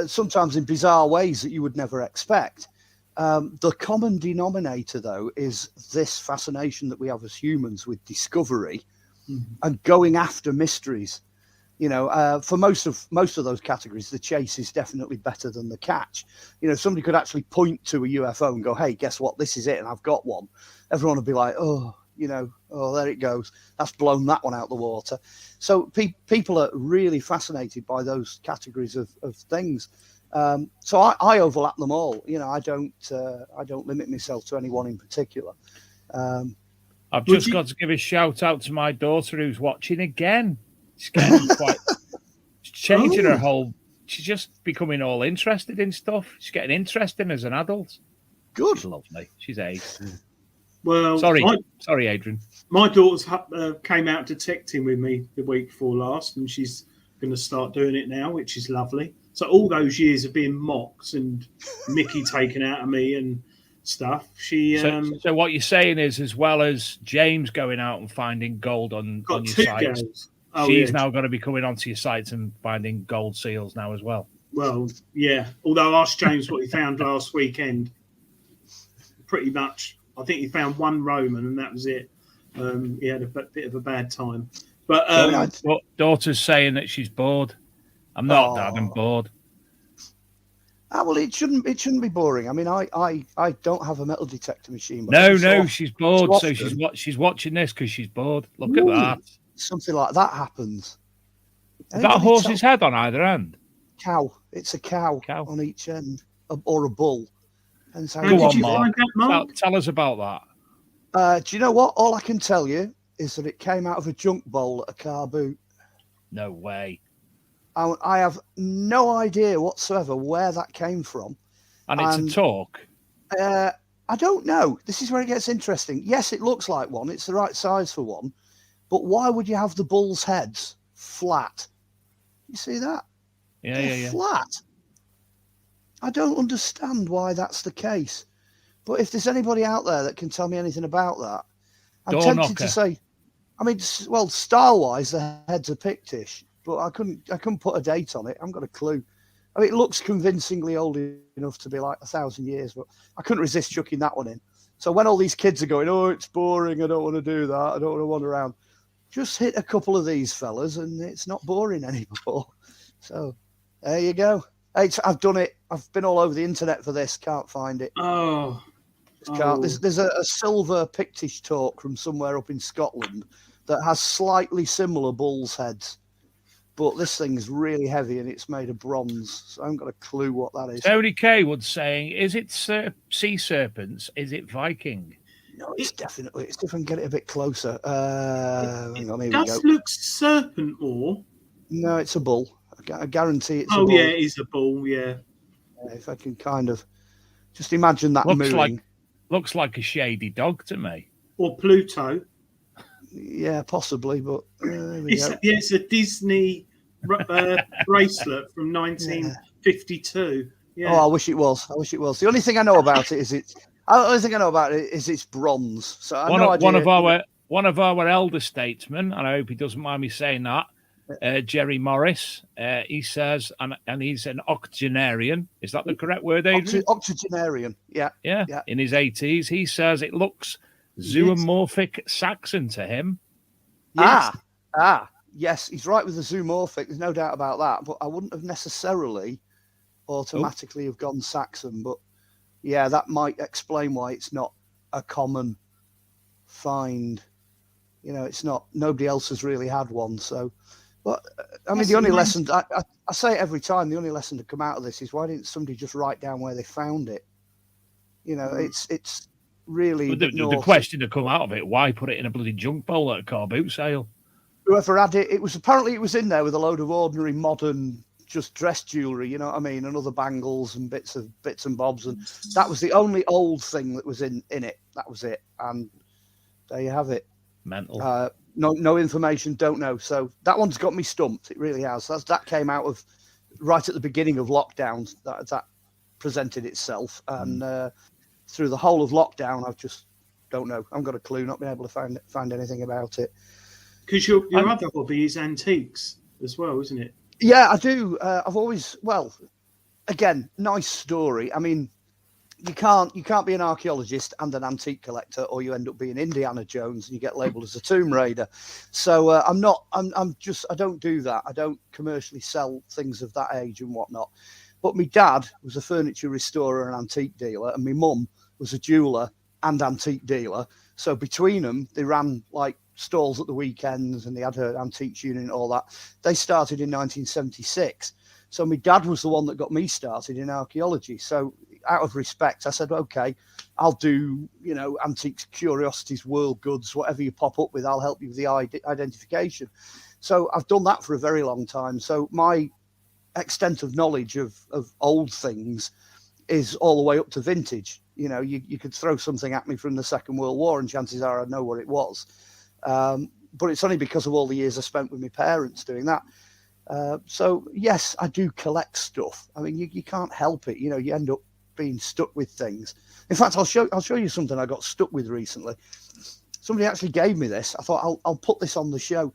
Sometimes in bizarre ways that you would never expect. The common denominator, though, is this fascination that we have as humans with discovery and going after mysteries. For most of those categories, the chase is definitely better than the catch. Somebody could actually point to a UFO and go, "Hey, guess what? This is it, and I've got one." Everyone would be like, "Oh, there it goes. That's blown that one out the water." So people are really fascinated by those categories of things. So I overlap them all. I don't limit myself to any one in particular. I've just got to give a shout out to my daughter who's watching again. She's getting she's changing her whole. She's just becoming all interested in stuff. She's getting interesting as an adult. Good. She's lovely. She's 8. Well, sorry, Adrian. My daughter's came out detecting with me the week before last, and she's going to start doing it now, which is lovely. So all those years of being mocked and Mickey taken out of me and stuff, she. So what you're saying is, as well as James going out and finding gold on your site, she's now going to be coming onto your site and finding gold seals now as well. Well, yeah. Although I asked James what he found last weekend, pretty much. I think he found one Roman, and that was it. He had a bit of a bad time. But daughter's saying that she's bored. I'm not, Dad. I'm bored. Well, it shouldn't be boring. I mean, I don't have a metal detector machine. But No, she's bored. So she's watching this because she's bored. Look at that. Something like that happens. Is that a horse's head on either end? Cow. It's a cow on each end, or a bull. And so How did you find that, Mark? Tell us about that. Do you know what? All I can tell you is that it came out of a junk bowl at a car boot. No way. I have no idea whatsoever where that came from. And it's a talk? I don't know. This is where it gets interesting. Yes, it looks like one. It's the right size for one. But why would you have the bull's heads flat? You see that? Yeah. Flat. I don't understand why that's the case. But if there's anybody out there that can tell me anything about that, I'm tempted to say, I mean, well, style-wise, the heads are Pictish, but I couldn't put a date on it. I haven't got a clue. I mean, it looks convincingly old enough to be like 1,000 years, but I couldn't resist chucking that one in. So when all these kids are going, "Oh, it's boring, I don't want to do that, I don't want to wander around," just hit a couple of these fellas and it's not boring anymore. So there you go. I've done it. I've been all over the internet for this. Can't find it. There's a silver Pictish talk from somewhere up in Scotland that has slightly similar bull's heads. But this thing's really heavy and it's made of bronze. So I haven't got a clue what that is. Tony K was saying, is it sea serpents? Is it Viking? No, it's definitely. It's if I can get it a bit closer. Hang on, here we go. Does look serpent more. No, it's a bull. I guarantee it's a Oh bull. yeah, it is a bull. Yeah. If I can kind of just imagine that mooing. Looks like a shady dog to me. Or Pluto. Yeah, possibly, but there we go. It's a Disney bracelet from 1952. Yeah. Oh, I wish it was. The only thing I know about it is it's bronze. So I know one of our elder statesmen, and I hope he doesn't mind me saying that, Jerry Morris. He says, and he's an octogenarian. Is that the correct word, Adrian? Octogenarian. Yeah. In his 80s, he says it looks zoomorphic Saxon to him. Yes. Yes, he's right with the zoomorphic. There's no doubt about that. But I wouldn't have necessarily automatically have gone Saxon. But yeah, that might explain why it's not a common find. You know, it's not. Nobody else has really had one. So, but I mean, the only lesson I say it every time. The only lesson to come out of this is why didn't somebody just write down where they found it? You know, it's really the question to come out of it. Why put it in a bloody junk bowl at a car boot sale? Whoever had it, it was in there with a load of ordinary modern just dress jewelry, you know what I mean, and other bangles and bits and bobs, and that was the only old thing that was in it. That was it, and there you have it. Mental. No information, don't know. So that one's got me stumped. It really has. That came out of right at the beginning of lockdown. That presented itself, and through the whole of lockdown, I've just don't know. I've got a clue. Not been able to find anything about it. Because your other hobby is antiques as well, isn't it? Yeah, I do. Again, nice story. I mean, you can't be an archaeologist and an antique collector, or you end up being Indiana Jones and you get labelled as a tomb raider. So I don't do that. I don't commercially sell things of that age and whatnot. But my dad was a furniture restorer and antique dealer, and my mum was a jeweller and antique dealer. So between them, they ran like stalls at the weekends, and they had her antiques unit and all that. They started in 1976. So my dad was the one that got me started in archaeology. So out of respect, I said, okay, I'll do, antiques, curiosities, world goods, whatever you pop up with, I'll help you with the identification. So I've done that for a very long time. So my extent of knowledge of old things is all the way up to vintage. You could throw something at me from the Second World War and chances are I know what it was. But it's only because of all the years I spent with my parents doing that. So yes, I do collect stuff. I mean, you can't help it. You end up being stuck with things. In fact, I'll show you something I got stuck with recently. Somebody actually gave me this. I thought I'll put this on the show.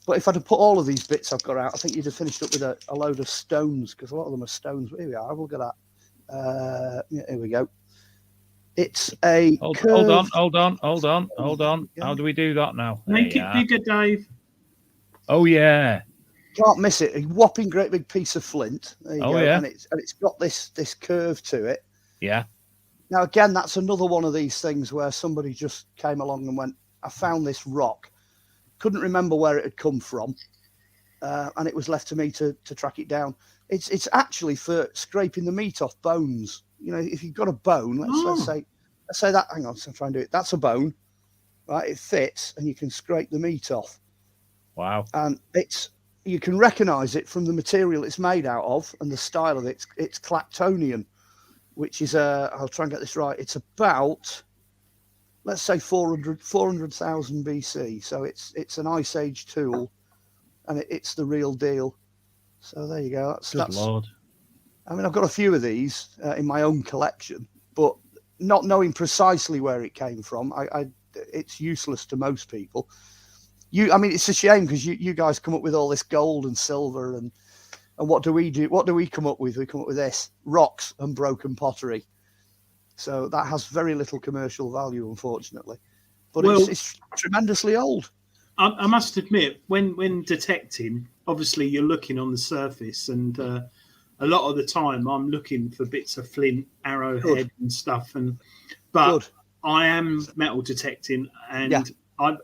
But if I'd have put all of these bits I've got out, I think you'd have finished up with a load of stones, because a lot of them are stones. Here we are. Have a look at that. Here we go. It's a hold on. Yeah. How do we do that now? Make it bigger, Dave. Oh yeah. Can't miss it. A whopping great big piece of flint. There you go. Yeah. And it's got this curve to it. Yeah. Now again, that's another one of these things where somebody just came along and went, I found this rock. Couldn't remember where it had come from. And it was left to me to track it down. It's actually for scraping the meat off bones. If you've got a bone, let's say that, hang on, so try and do it. That's a bone, right? It fits and you can scrape the meat off. Wow. And you can recognize it from the material it's made out of and the style of it. It's Clactonian, which is I'll try and get this right. It's about, let's say 400,000 BC. So it's an Ice Age tool, and it's the real deal. So there you go. That's Lord. I mean, I've got a few of these in my own collection, but not knowing precisely where it came from, it's useless to most people. It's a shame because you guys come up with all this gold and silver, and what do we do? What do we come up with? We come up with this: rocks and broken pottery. So that has very little commercial value, unfortunately. But it's tremendously old. I must admit, when detecting, obviously you're looking on the surface, and a lot of the time I'm looking for bits of flint, arrowhead, and stuff. But I am metal detecting, and I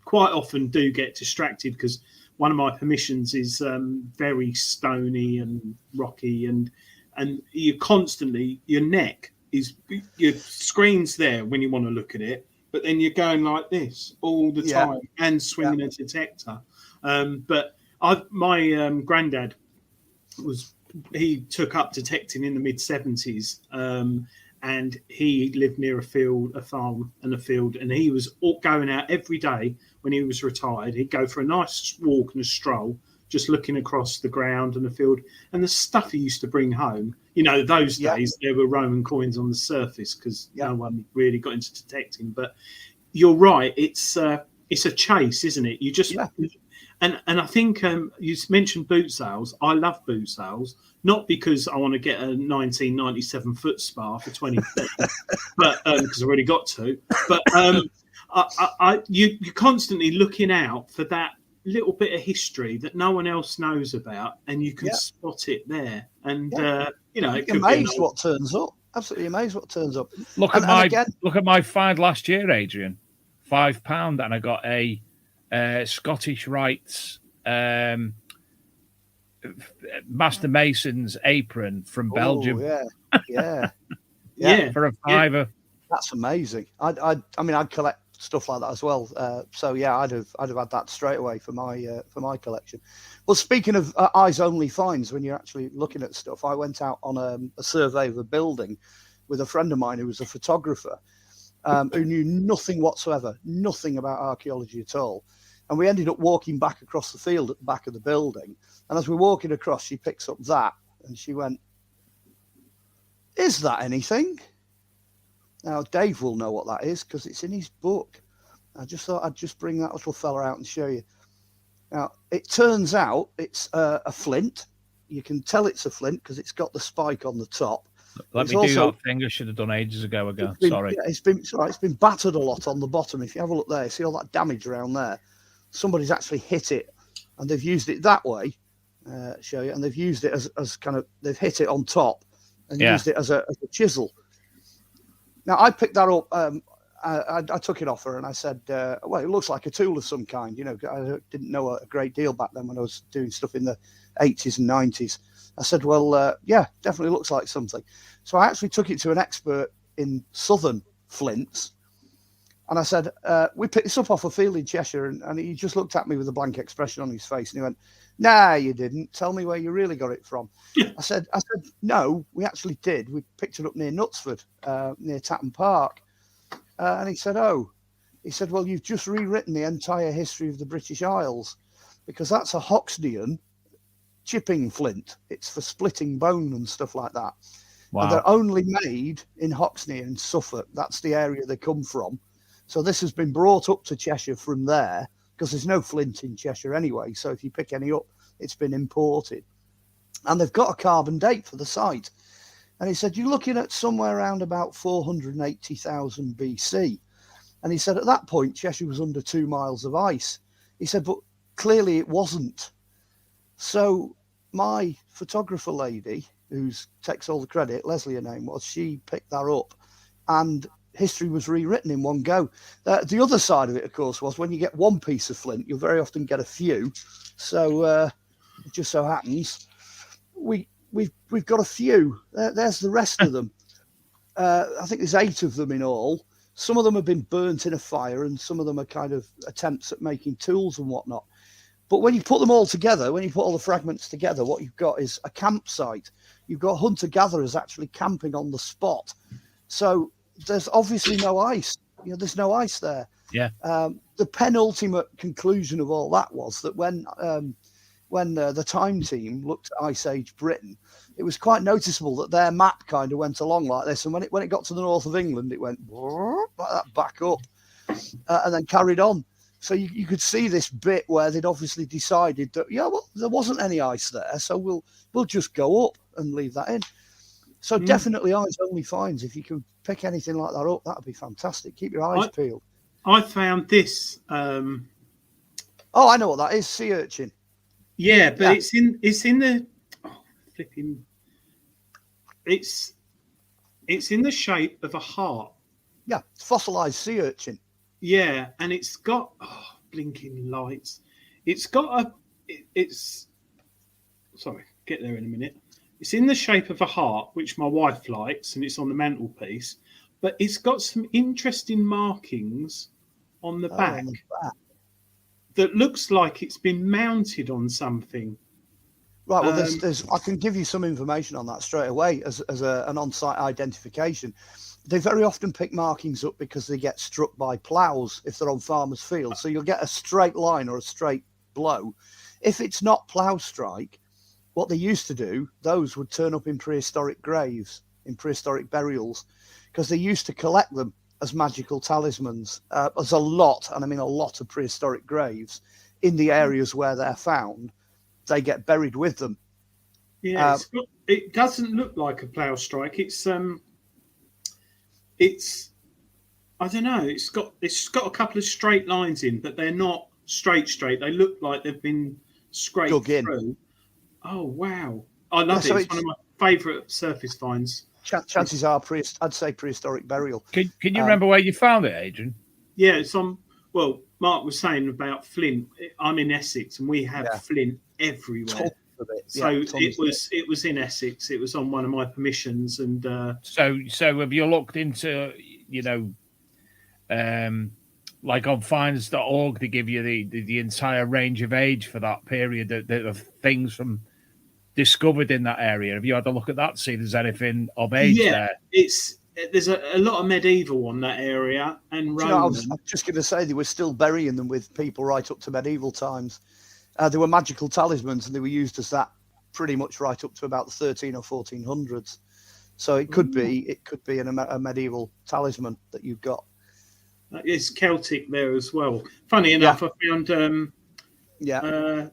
quite often do get distracted because one of my permissions is very stony and rocky, and you constantly, your neck your screen's there when you want to look at it, but then you're going like this all the Yeah. time and swinging a detector. But my granddad he took up detecting in the mid-70s, and he lived near a farm and a field, and he was going out every day when he was retired. He'd go for a nice walk and a stroll, just looking across the ground and the field, and the stuff he used to bring home. Those days there were Roman coins on the surface because no one really got into detecting. But you're right, it's a chase, isn't it? You just and I think you mentioned boot sales. I love boot sales, not because I want to get a 1997 foot spar for 20, but because I already got to. But you're constantly looking out for that little bit of history that no one else knows about, and you can spot it there. And it could amazed what turns up. Absolutely amazed what turns up. Look at my find last year, Adrian. £5, and I got a Scottish Rites Master Mason's apron from Belgium. Yeah. For a £5. Yeah. That's amazing. I'd collect stuff like that as well. So yeah, I'd have had that straight away for my collection. Well, speaking of eyes only finds, when you're actually looking at stuff, I went out on a survey of a building with a friend of mine who was a photographer, who knew nothing whatsoever, nothing about archaeology at all. And we ended up walking back across the field at the back of the building. And as we're walking across, she picks up that and she went, "Is that anything?" Now, Dave will know what that is because it's in his book. I just thought I'd just bring that little fella out and show you. Now, it turns out it's a flint. You can tell it's a flint because it's got the spike on the top. Let me do that thing I should have done ages ago. Sorry. Yeah, it's been battered a lot on the bottom. If you have a look there, see all that damage around there? Somebody's actually hit it, and they've used it that way. Show you, and they've used it as kind of, they've hit it on top and used it as a chisel. Now, I picked that up. I took it off her and I said, well, it looks like a tool of some kind. I didn't know a great deal back then when I was doing stuff in the 80s and 90s. I said, well, yeah, definitely looks like something. So I actually took it to an expert in southern flints. And I said, we picked this up off a field in Cheshire. And he just looked at me with a blank expression on his face. And he went, "Nah, you didn't. Tell me where you really got it from." I said, "No, we actually did. We picked it up near Knutsford, near Tatton Park." And he said, "Oh." He said, "Well, you've just rewritten the entire history of the British Isles because that's a Hoxnean chipping flint. It's for splitting bone and stuff like that. Wow. And they're only made in Hoxney and Suffolk. That's the area they come from. So this has been brought up to Cheshire from there because there's no flint in Cheshire anyway. So if you pick any up, it's been imported. And they've got a carbon date for the site." And he said, "You're looking at somewhere around about 480,000 BC. And he said, at that point, Cheshire was under 2 miles of ice. He said, but clearly it wasn't. So my photographer lady, who takes all the credit, Leslie her name was, she picked that up and history was rewritten in one go. The other side of it, of course, was when you get one piece of flint, you'll very often get a few. So it just so happens we've got a few. There's the rest of them. I think there's 8 of them in all. Some of them have been burnt in a fire and some of them are kind of attempts at making tools and whatnot. But when you put them all together, when you put all the fragments together, what you've got is a campsite. You've got hunter-gatherers actually camping on the spot. So there's obviously no ice. There's no ice there. Yeah. The penultimate conclusion of all that was that when the Time team looked at Ice Age Britain, it was quite noticeable that their map kind of went along like this. And when it got to the north of England, it went like that back up and then carried on. So you could see this bit where they'd obviously decided that, there wasn't any ice there, so we'll just go up and leave that in. So definitely eyes only finds. If you can pick anything like that up, that'd be fantastic. Keep your eyes peeled. I found this. Oh, I know what that is. Sea urchin. Yeah, but it's in the flipping. It's in the shape of a heart. Yeah, it's fossilized sea urchin. Yeah, and it's got blinking lights. It's got sorry, get there in a minute. It's in the shape of a heart, which my wife likes, and it's on the mantelpiece. But it's got some interesting markings on the back On the back. that looks like it's been mounted on something. Right. Well, I can give you some information on that straight away as an on-site identification. They very often pick markings up because they get struck by ploughs if they're on farmers' fields. So you'll get a straight line or a straight blow. If it's not plough strike, what they used to do, those would turn up in prehistoric graves, in prehistoric burials, because they used to collect them as magical talismans. There's a lot, and I mean a lot of prehistoric graves in the areas where they're found. They get buried with them. Yeah, it doesn't look like a plough strike. It's I don't know. It's got a couple of straight lines in, but they're not straight. They look like they've been scraped Dug in. through. Oh wow! I love it. It's one of my favourite surface finds. Chances are, I'd say prehistoric burial. Can you remember where you found it, Adrian? Yeah, it's on. Well, Mark was saying about flint. I'm in Essex, and we have flint everywhere. So it was in Essex. It was on one of my permissions, and so have you looked into like on finds.org to give you the entire range of age for that period of things from discovered in that area? Have you had a look at that? See if there's anything of age there? There's a lot of medieval on that area and Roman. I was just going to say they were still burying them with people right up to medieval times. They were magical talismans, and they were used as that pretty much right up to about the 13 or 1400s. So it could be a medieval talisman that you've got. It's Celtic there as well. Funny enough, I found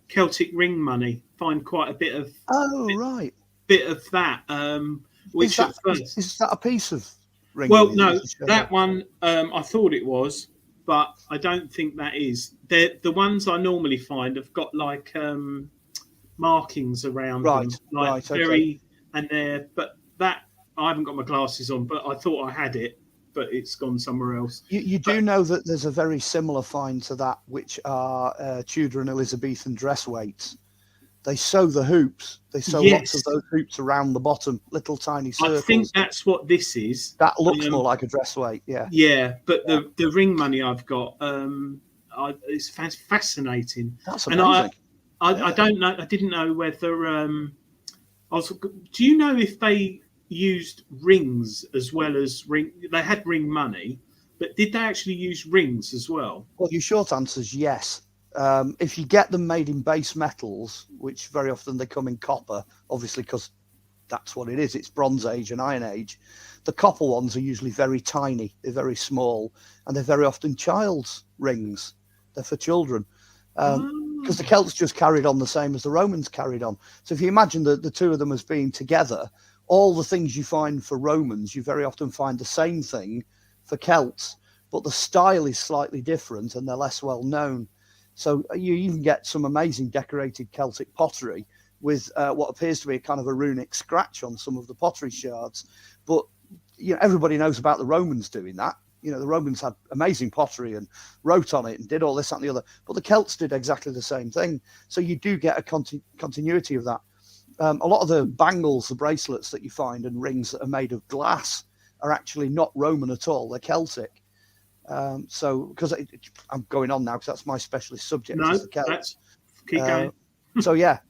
Celtic ring money. Find quite a bit of bit of that. Which is that a piece of ring? Well, no, that one I thought it was, but I don't think that is. The ones I normally find have got like markings around them, like and they're. But that I haven't got my glasses on, but I thought I had it, but it's gone somewhere else. You do know that there's a very similar find to that, which are Tudor and Elizabethan dress weights. They sew the hoops. They sew lots of those hoops around the bottom, little tiny circles. I think that's what this is. That looks more like a dress weight, yeah. Yeah, but the ring money I've got, it's fascinating. That's amazing. And I don't know. I didn't know whether. Do you know if they used rings as well as ring? They had ring money, but did they actually use rings as well? Well, your short answer is yes. If you get them made in base metals, which very often they come in copper, obviously because that's what it is. It's Bronze Age and Iron Age. The copper ones are usually very tiny. They're very small, and they're very often child's rings. They're for children. Because the Celts just carried on the same as the Romans carried on. So if you imagine the two of them as being together, all the things you find for Romans, you very often find the same thing for Celts, but the style is slightly different and they're less well known. So you even get some amazing decorated Celtic pottery with what appears to be a kind of a runic scratch on some of the pottery shards. But everybody knows about the Romans doing that. The Romans had amazing pottery and wrote on it and did all this, that, and the other. But the Celts did exactly the same thing. So you do get a continuity of that. A lot of the bangles, the bracelets that you find and rings that are made of glass are actually not Roman at all. They're Celtic. So because I'm going on now because that's my specialist subject. No, is the Celts. Keep going. So yeah.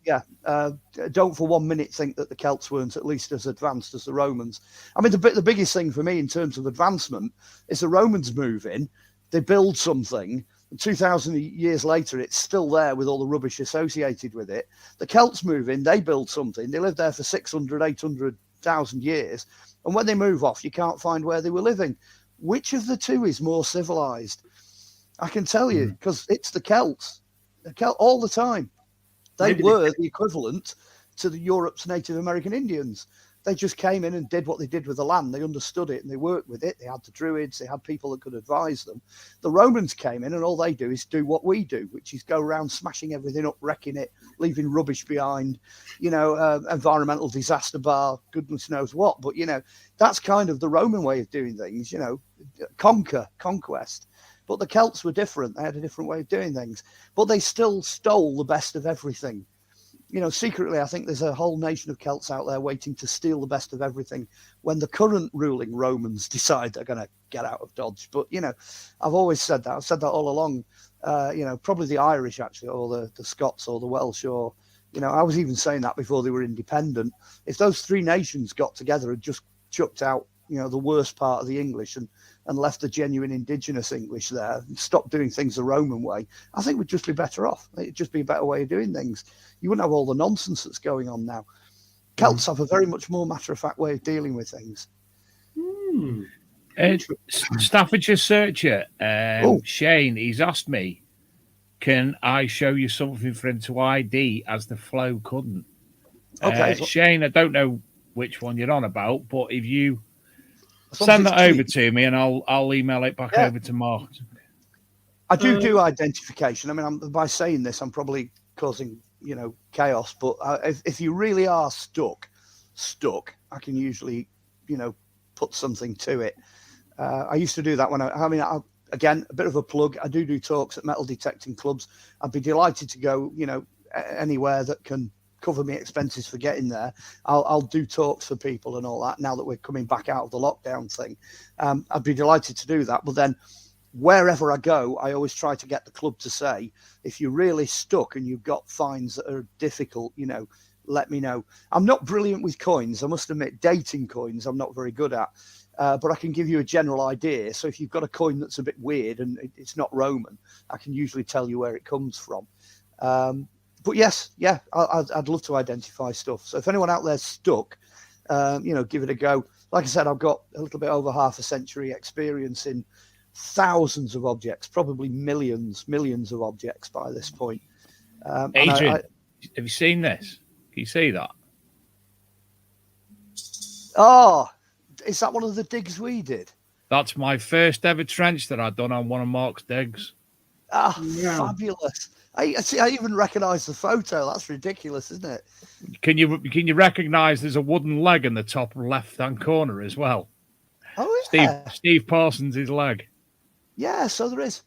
Don't for 1 minute think that the Celts weren't at least as advanced as the Romans. I mean, the biggest thing for me in terms of advancement is the Romans move in, they build something, and 2,000 years later, it's still there with all the rubbish associated with it. The Celts move in, they build something, they live there for 600, 800,000 years, and when they move off, you can't find where they were living. Which of the two is more civilized? I can tell you, because it's the Celts. All the time. They were the equivalent to the Europe's Native American Indians. They just came in and did what they did with the land. They understood it and they worked with it. They had the Druids. They had people that could advise them. The Romans came in and all they do is do what we do, which is go around smashing everything up, wrecking it, leaving rubbish behind, environmental disaster bar, goodness knows what. But, that's kind of the Roman way of doing things, conquest. But the Celts were different. They had a different way of doing things. But they still stole the best of everything. secretly, I think there's a whole nation of Celts out there waiting to steal the best of everything when the current ruling Romans decide they're going to get out of Dodge. But, I've always said that. I've said that all along. Probably the Irish, actually, or the Scots or the Welsh, or, I was even saying that before they were independent. If those three nations got together and just chucked out, the worst part of the English and left the genuine indigenous English there and stopped doing things the Roman way, I think we'd just be better off. It'd just be a better way of doing things. You wouldn't have all the nonsense that's going on now. Celts have a very much more matter-of-fact way of dealing with things. Staffordshire searcher, Shane, he's asked me, can I show you something for him to ID as the flow couldn't? Okay. Shane, I don't know which one you're on about, but if you send that over to me and I'll email it back over to Mark. I do identification. I mean, by saying this, I'm probably causing, chaos, but if you really are stuck, I can usually, put something to it. I used to do that when again, a bit of a plug. I do talks at metal detecting clubs. I'd be delighted to go, anywhere that can cover me expenses for getting there. I'll do talks for people and all that now that we're coming back out of the lockdown thing. I'd be delighted to do that. But then wherever I go, I always try to get the club to say, if you're really stuck and you've got finds that are difficult, let me know. I'm not brilliant with coins. I must admit, dating coins, I'm not very good at. But I can give you a general idea. So if you've got a coin that's a bit weird and it's not Roman, I can usually tell you where it comes from. But yes, I'd love to identify stuff. So if anyone out there's stuck, give it a go. Like I said, I've got a little bit over half a century experience in thousands of objects, probably millions of objects by this point. Adrian, have you seen this? Can you see that? Oh, is that one of the digs we did? That's my first ever trench that I'd done on one of Mark's digs. Fabulous. I even recognise the photo. That's ridiculous, isn't it? Can you recognise there's a wooden leg in the top left-hand corner as well? Oh, yeah. Steve Parsons' leg. Yeah, so there is.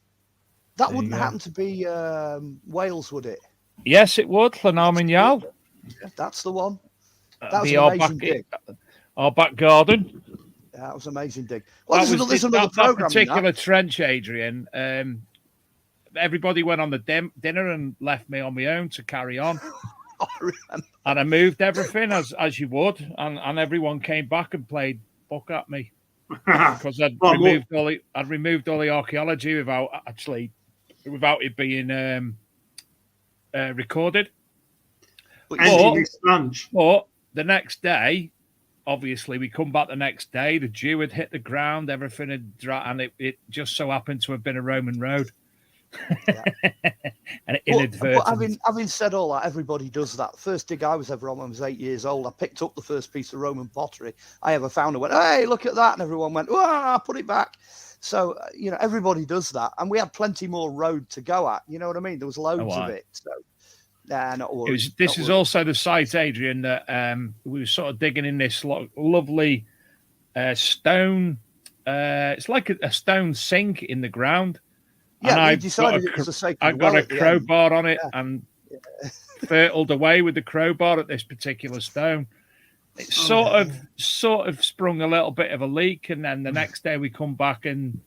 That wouldn't happen to be Wales, would it? Yes, it would. Llanarmon Yal. That's the one. That was an amazing dig. Our back garden. That was an amazing dig. Well, that particular trench, Adrian. Everybody went on the dinner and left me on my own to carry on. I remember. And I moved everything as you would, and everyone came back and played buck at me because I'd removed all the archaeology without it being recorded. But the next day, obviously, we come back the next day. The dew had hit the ground, everything had dry, and it just so happened to have been a Roman road. And inadvertent. Having said all that, everybody does that. First dig I was ever on when I was 8 years old, I picked up the first piece of Roman pottery I ever found and went, hey, look at that. And everyone went, put it back. So, everybody does that. And we had plenty more road to go at. You know what I mean? There was loads of it. So, not worried. This is also the site, Adrian, that we were sort of digging in this lovely stone. It's like a stone sink in the ground. Yeah, and we decided it was a sacred I got well a crowbar on it and fertled away with the crowbar at this particular stone. It sort of sprung a little bit of a leak, and then the next day we come back and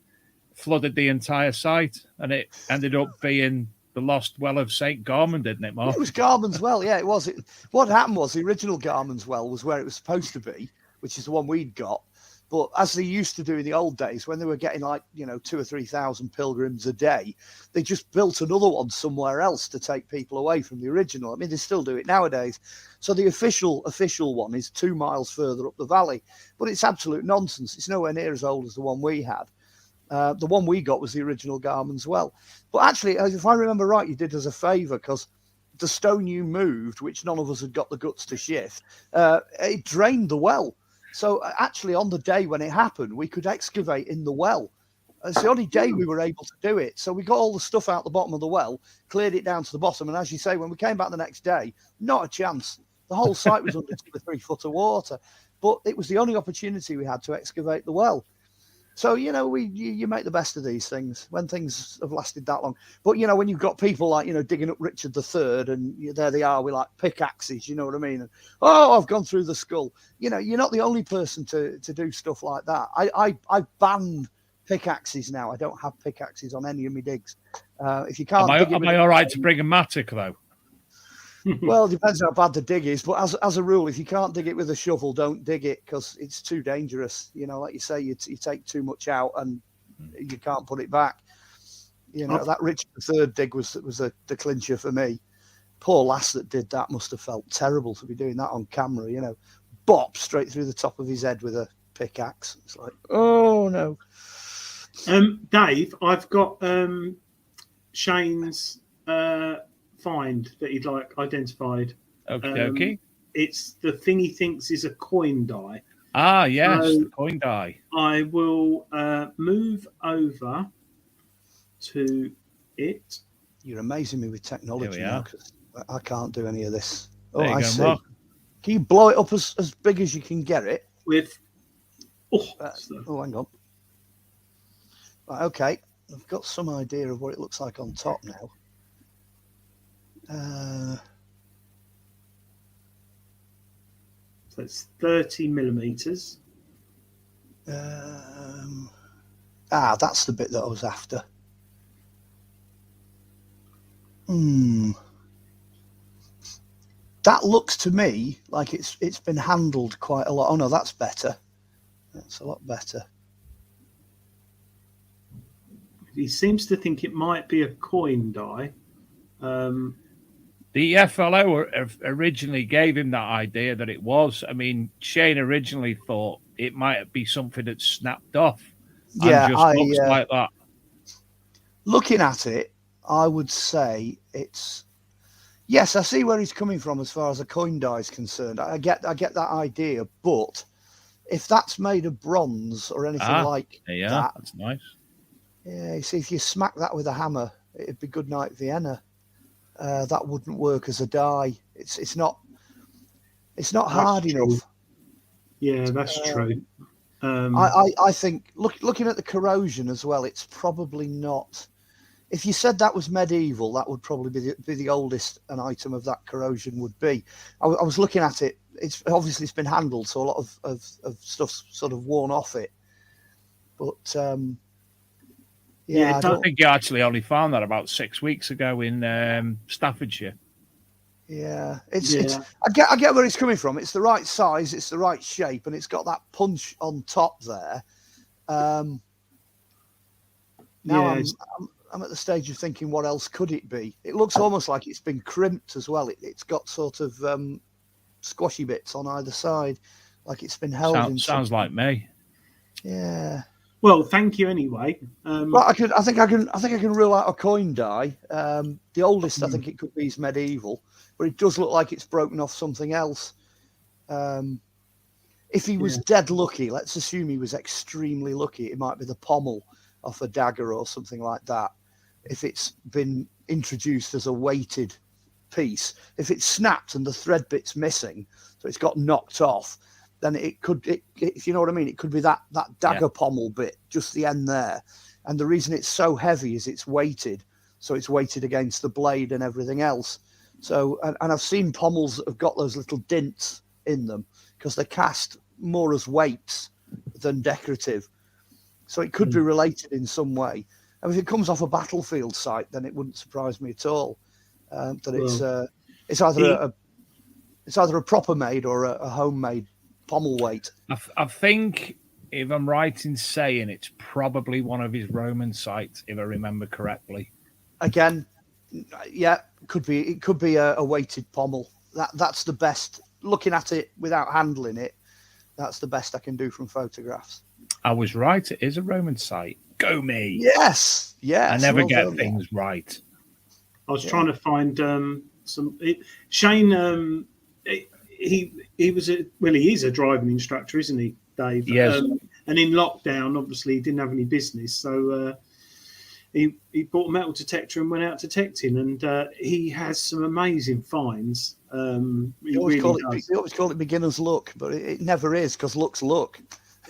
flooded the entire site, and it ended up being the lost well of St. Garmon, didn't it, Mark? It was Garmon's well, yeah, it was. What happened was the original Garmon's well was where it was supposed to be, which is the one we'd got. But as they used to do in the old days, when they were getting 2,000 or 3,000 pilgrims a day, they just built another one somewhere else to take people away from the original. I mean, they still do it nowadays. So the official one is 2 miles further up the valley, but it's absolute nonsense. It's nowhere near as old as the one we had. The one we got was the original Garmon's well. But actually, if I remember right, you did us a favour because the stone you moved, which none of us had got the guts to shift, it drained the well. So actually, on the day when it happened, we could excavate in the well. It's the only day we were able to do it. So we got all the stuff out the bottom of the well, cleared it down to the bottom. And as you say, when we came back the next day, not a chance. The whole site was under 2 or 3 foot of water. But it was the only opportunity we had to excavate the well. So, you make the best of these things when things have lasted that long. But, when you've got people like, digging up Richard III and there they are with like pickaxes, you know what I mean? And, I've gone through the skull. You're not the only person to do stuff like that. I banned pickaxes now. I don't have pickaxes on any of my digs. If you can't Am I all right to bring a mattock, though? Well, it depends how bad the dig is, but as a rule, if you can't dig it with a shovel, don't dig it because it's too dangerous. Like you say, you take too much out and you can't put it back. That Richard III dig was the clincher for me. Poor lass that did that must have felt terrible to be doing that on camera. Bop straight through the top of his head with a pickaxe. It's like, oh no. Dave, I've got Shane's find that he'd like identified. Okay. It's the thing he thinks is a coin die. Ah, yes, the coin die. I will move over to it. You're amazing me with technology now because I can't do any of this. There you I go, see. Mark. Can you blow it up as big as you can get it? With hang on. Right, okay, I've got some idea of what it looks like on top now. So it's 30 millimeters. That's the bit that I was after. That looks to me like it's been handled quite a lot. Oh no, that's better. That's a lot better. He seems to think it might be a coin die. The FLO originally gave him that idea that it was. I mean, Shane originally thought it might be something that snapped off. Yeah, and just looks like that. Looking at it, I would say it's. Yes, I see where he's coming from as far as a coin die is concerned. I get that idea, but if that's made of bronze or anything like that, that's nice. Yeah, you see, if you smack that with a hammer, it'd be good night Vienna. That wouldn't work as a die. It's not hard enough. Yeah, that's true. I think looking at the corrosion as well, it's probably not. If you said that was medieval, that would probably be the oldest an item of that corrosion would be. I was looking at it. It's been handled, so a lot of stuff's sort of worn off it. But I think you actually only found that about 6 weeks ago in Staffordshire. Yeah, it's. I get where it's coming from. It's the right size, it's the right shape, and it's got that punch on top there. Now I'm at the stage of thinking, what else could it be? It looks almost like it's been crimped as well. It's got sort of squashy bits on either side, like it's been held. Sounds like me. Yeah. Well, thank you anyway. Well, I think I can rule out a coin die. The oldest I think it could be is medieval, but it does look like it's broken off something else. If he was dead lucky, let's assume he was extremely lucky, it might be the pommel off a dagger or something like that. If it's been introduced as a weighted piece, if it's snapped and the thread bit's missing, so it's got knocked off, then it could, if you know what I mean, it could be that dagger pommel bit, just the end there. And the reason it's so heavy is it's weighted, so it's weighted against the blade and everything else. So, and I've seen pommels that have got those little dints in them because they're cast more as weights than decorative. So it could be related in some way. And if it comes off a battlefield site, then it wouldn't surprise me at all that it's either a proper made or a homemade pommel weight. I think, if I'm right in saying, it's probably one of his Roman sites, if I remember correctly. Again, yeah, it could be a weighted pommel. That's the best. Looking at it without handling it, that's the best I can do from photographs. I was right. It is a Roman site. Go me. Yes. I never get things right. I was trying to find Shane. He was he is a driving instructor, isn't he, Dave? Yes. And in lockdown, obviously, he didn't have any business, so he bought a metal detector and went out detecting, and he has some amazing finds. They always call it beginner's luck, but it never is because luck's luck.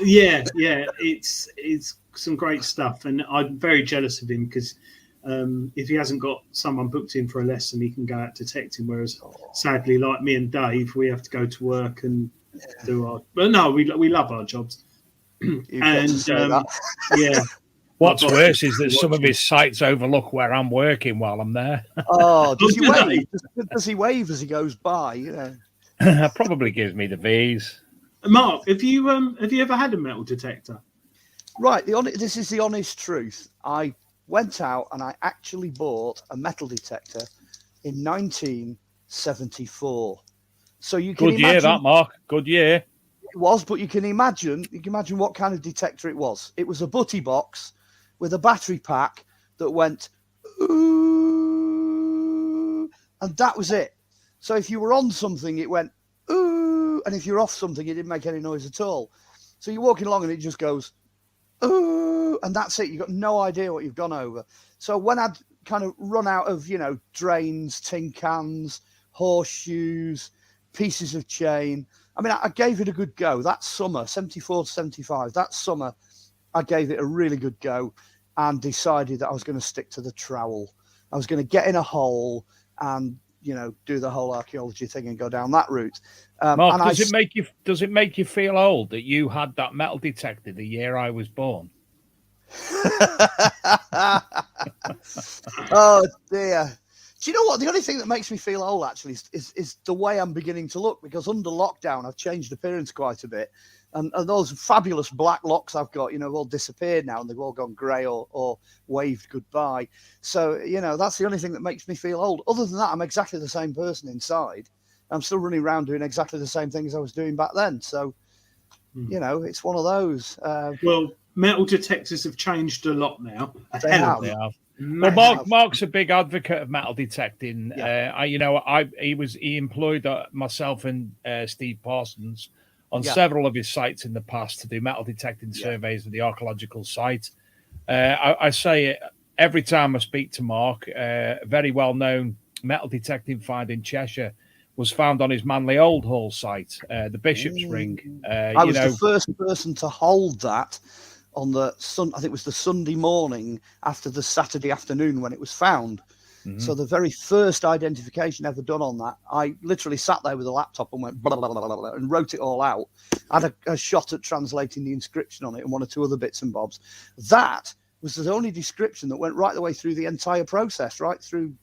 Yeah, it's some great stuff, and I'm very jealous of him because if he hasn't got someone booked in for a lesson, he can go out detecting. Whereas, sadly, like me and Dave, we have to go to work and do our. But no, we love our jobs, and yeah. What's worse is that some of his sites overlook where I'm working while I'm there. Oh, does he wave? Does he wave as he goes by? You know, Probably gives me the V's. Mark, have you ever had a metal detector? Right. This is the honest truth. I went out and I actually bought a metal detector in 1974. So you can Good year, imagine, that, Mark. Good year. It was, but you can imagine what kind of detector it was. It was a butty box with a battery pack that went ooh, and that was it. So if you were on something, it went ooh, and if you're off something, it didn't make any noise at all. So you're walking along and it just goes ooh, and that's it. You've got no idea what you've gone over. So when I'd kind of run out of, drains, tin cans, horseshoes, pieces of chain, I mean, I gave it a good go. That summer, 74 to 75, that summer, I gave it a really good go and decided that I was going to stick to the trowel. I was going to get in a hole and, do the whole archaeology thing and go down that route. Mark, does it make you feel old that you had that metal detector the year I was born? Oh dear. Do you know what? The only thing that makes me feel old actually is the way I'm beginning to look, because under lockdown I've changed appearance quite a bit. And those fabulous black locks I've got, have all disappeared now and they've all gone grey or waved goodbye. So, that's the only thing that makes me feel old. Other than that, I'm exactly the same person inside. I'm still running around doing exactly the same things I was doing back then. So, it's one of those. Well, metal detectors have changed a lot now. They have. Well, Mark's a big advocate of metal detecting. Yeah. He employed myself and Steve Parsons on several of his sites in the past to do metal detecting surveys of the archaeological site. I say it every time I speak to Mark. A very well-known metal detecting find in Cheshire was found on his Manly Old Hall site, the Bishop's Ring. I was the first person to hold that on I think it was the Sunday morning after the Saturday afternoon when it was found. Mm-hmm. So the very first identification ever done on that, I literally sat there with a laptop and went blah, blah, blah, blah, blah, and wrote it all out. I had a shot at translating the inscription on it and one or two other bits and bobs. That was the only description that went right the way through the entire process, right through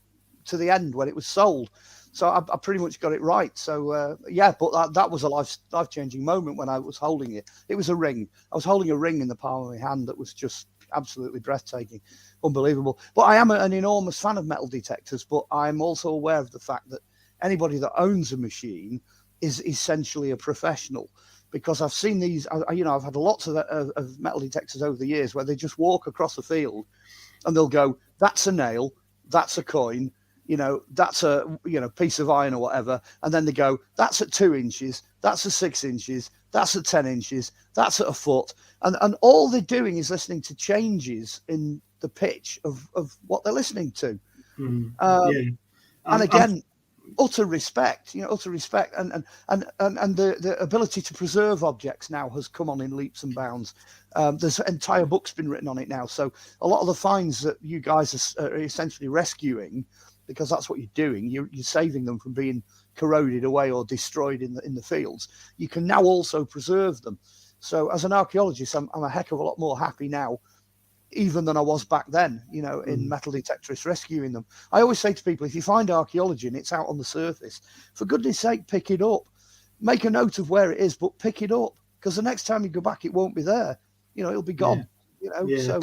to the end when it was sold. So I pretty much got it right. So, but that was a life-changing moment when I was holding it. It was a ring. I was holding a ring in the palm of my hand that was just absolutely breathtaking, unbelievable. But I am an enormous fan of metal detectors, but I'm also aware of the fact that anybody that owns a machine is essentially a professional, because I've seen these, I've had lots of metal detectors over the years where they just walk across the field and they'll go, that's a nail, that's a coin, that's a piece of iron or whatever, and then they go, that's at 2 inches, that's at 6 inches, that's at 10 inches, that's at a foot, and all they're doing is listening to changes in the pitch of what they're listening to. And again, utter respect, and the ability to preserve objects now has come on in leaps and bounds. There's entire books been written on it now, so a lot of the finds that you guys are essentially rescuing, because that's what you're doing. You're saving them from being corroded away or destroyed in the fields. You can now also preserve them. So as an archaeologist, I'm a heck of a lot more happy now, even than I was back then, in metal detectorists rescuing them. I always say to people, if you find archaeology and it's out on the surface, for goodness sake, pick it up. Make a note of where it is, but pick it up, because the next time you go back, it won't be there. It'll be gone. So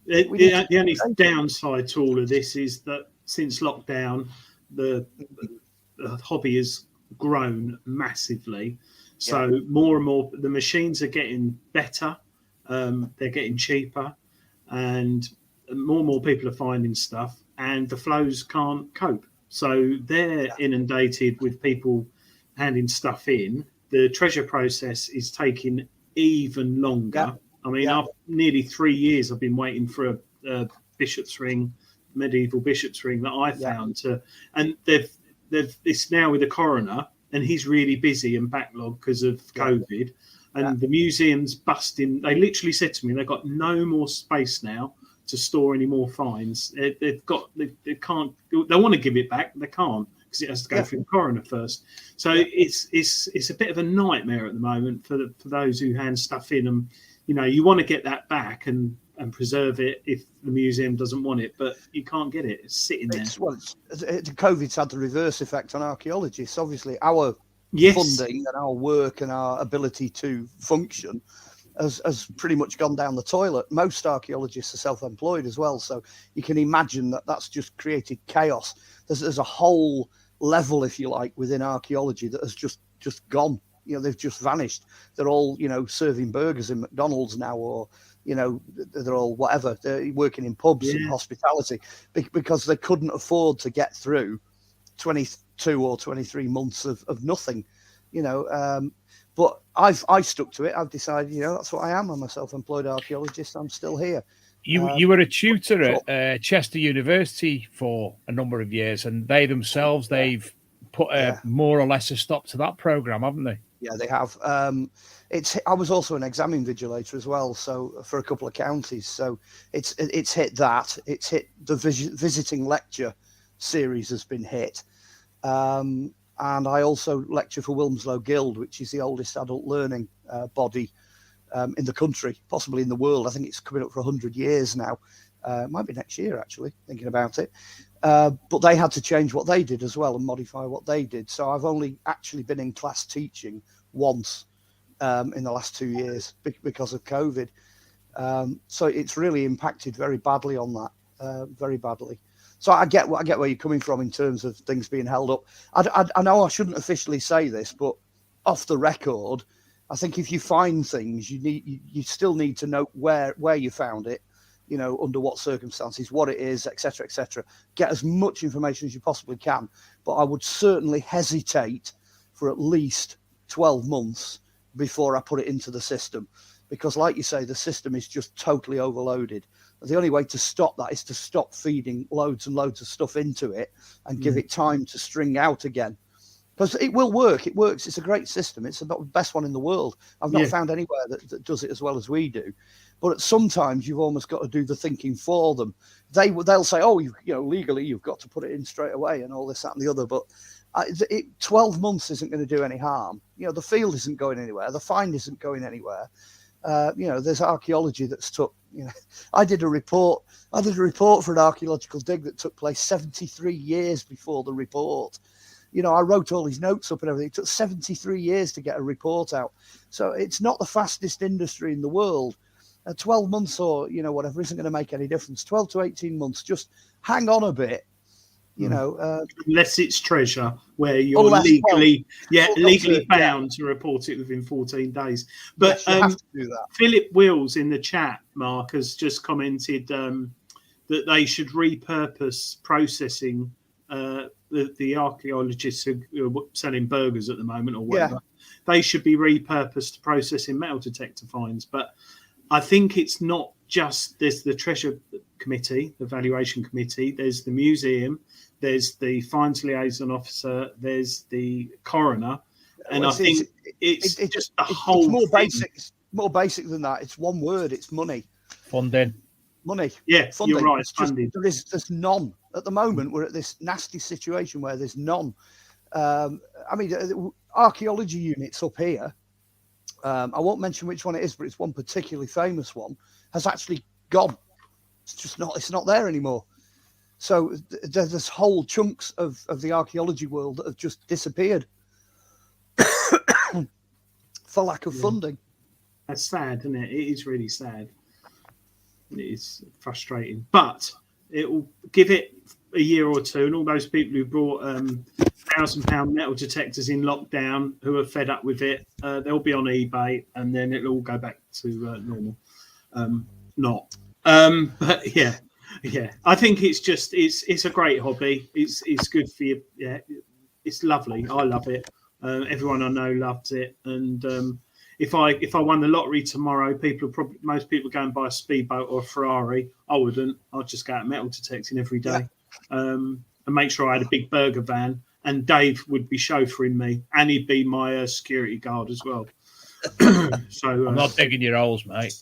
the only downside to all of this is that since lockdown, the hobby has grown massively. So more and more, the machines are getting better. They're getting cheaper, and more people are finding stuff, and the flows can't cope. So they're inundated with people handing stuff in. The treasure process is taking even longer. I mean, after nearly 3 years, I've been waiting for a bishop's ring, medieval bishop's ring that I found. And it's now with the coroner, and he's really busy and backlogged because of COVID. and the museum's busting. They literally said to me, they've got no more space now to store any more finds. They can't. They want to give it back, they can't, because it has to go through the coroner first. So it's a bit of a nightmare at the moment for those who hand stuff in, and you want to get that back and preserve it if the museum doesn't want it, but you can't get it. It's sitting there. COVID's had the reverse effect on archaeologists. Obviously, our funding and our work and our ability to function has pretty much gone down the toilet. Most archaeologists are self-employed as well, so you can imagine that that's just created chaos. There's a whole level, if you like, within archaeology that has just gone. They've just vanished. They're all serving burgers in McDonald's now, or they're all whatever. They're working in pubs and hospitality because they couldn't afford to get through 22 or 23 months of nothing. But I stuck to it. I've decided, that's what I am. I'm a self-employed archaeologist. I'm still here. You were a tutor at Chester University for a number of years, and they themselves, they've put more or less a stop to that program, haven't they? Yeah, they have. I was also an exam invigilator as well, so for a couple of counties. So it's hit that. It's hit the visiting lecture series has been hit. And I also lecture for Wilmslow Guild, which is the oldest adult learning body in the country, possibly in the world. I think it's coming up for 100 years now. It might be next year, actually, thinking about it. But they had to change what they did as well and modify what they did. So I've only actually been in class teaching once in the last 2 years because of COVID. So it's really impacted very badly on that, very badly. So I get where you're coming from in terms of things being held up. I know I shouldn't officially say this, but off the record, I think if you find things, you still need to know where you found it, under what circumstances, what it is, etc., etc. Get as much information as you possibly can. But I would certainly hesitate for at least 12 months before I put it into the system, because, like you say, the system is just totally overloaded. The only way to stop that is to stop feeding loads and loads of stuff into it and give it time to string out again. Because it will work. It works. It's a great system. It's the best one in the world. I've not found anywhere that does it as well as we do. But sometimes you've almost got to do the thinking for them. They'll say, oh, legally you've got to put it in straight away and all this, that and the other. But 12 months isn't going to do any harm. The field isn't going anywhere. The find isn't going anywhere. There's archaeology that's took, I did a report for an archaeological dig that took place 73 years before the report. I wrote all these notes up and everything. It took 73 years to get a report out. So it's not the fastest industry in the world. 12 months or, whatever isn't going to make any difference. 12 to 18 months, just hang on a bit. Unless it's treasure, where you're legally bound to report it within 14 days. But you have to do that. Philip Wills in the chat, Mark, has just commented that they should repurpose processing the archaeologists who are selling burgers at the moment or whatever. They should be repurposed to processing metal detector finds. But I think it's not just, there's the treasure committee, the valuation committee, there's the museum, there's the finds liaison officer, there's the coroner, and I think it's just the whole it's more basic than that. It's one word. It's money. Funding. Money. Yeah, funding. You're right. Funding. There's none at the moment. We're at this nasty situation where there's none. Archaeology units up here. I won't mention which one it is, but it's one particularly famous one, has actually gone. It's not there anymore. So there's whole chunks of the archaeology world that have just disappeared for lack of funding. That's sad, isn't it? It is really sad. It is frustrating, but it will give it a year or two, and all those people who brought £1,000 metal detectors in lockdown who are fed up with it, they'll be on eBay, and then it'll all go back to normal. But yeah, I think it's a great hobby. It's good for you. Yeah, it's lovely. I love it. Everyone I know loves it, and if I won the lottery tomorrow, most people go and buy a speedboat or a Ferrari. I wouldn't. I'd just go out metal detecting every day, and make sure I had a big burger van. And Dave would be chauffeuring me, and he'd be my security guard as well. So I'm not digging your holes, mate.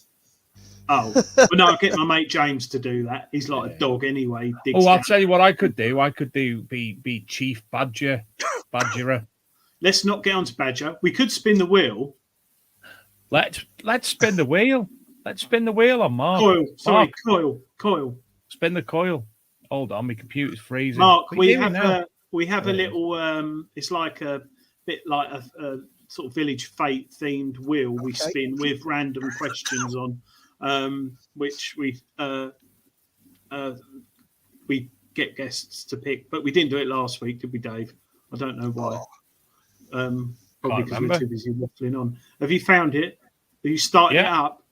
Oh, but no, I'll get my mate James to do that. He's like a dog anyway. He digs I'll down. tell you what I could do. I could be chief badgerer. Let's not get onto badger. We could spin the wheel. Let's spin the wheel. Let's spin the wheel on Mark. Coil. Sorry, Mark, coil. spin the coil. Hold on, my computer's freezing. Mark, What are we you doing now? have a little. It's like a bit like a sort of village fate themed wheel we spin with random questions on, which we get guests to pick. But we didn't do it last week, did we, Dave? I don't know why. Probably because we're too busy waffling on. Have you found it? Have you started it up?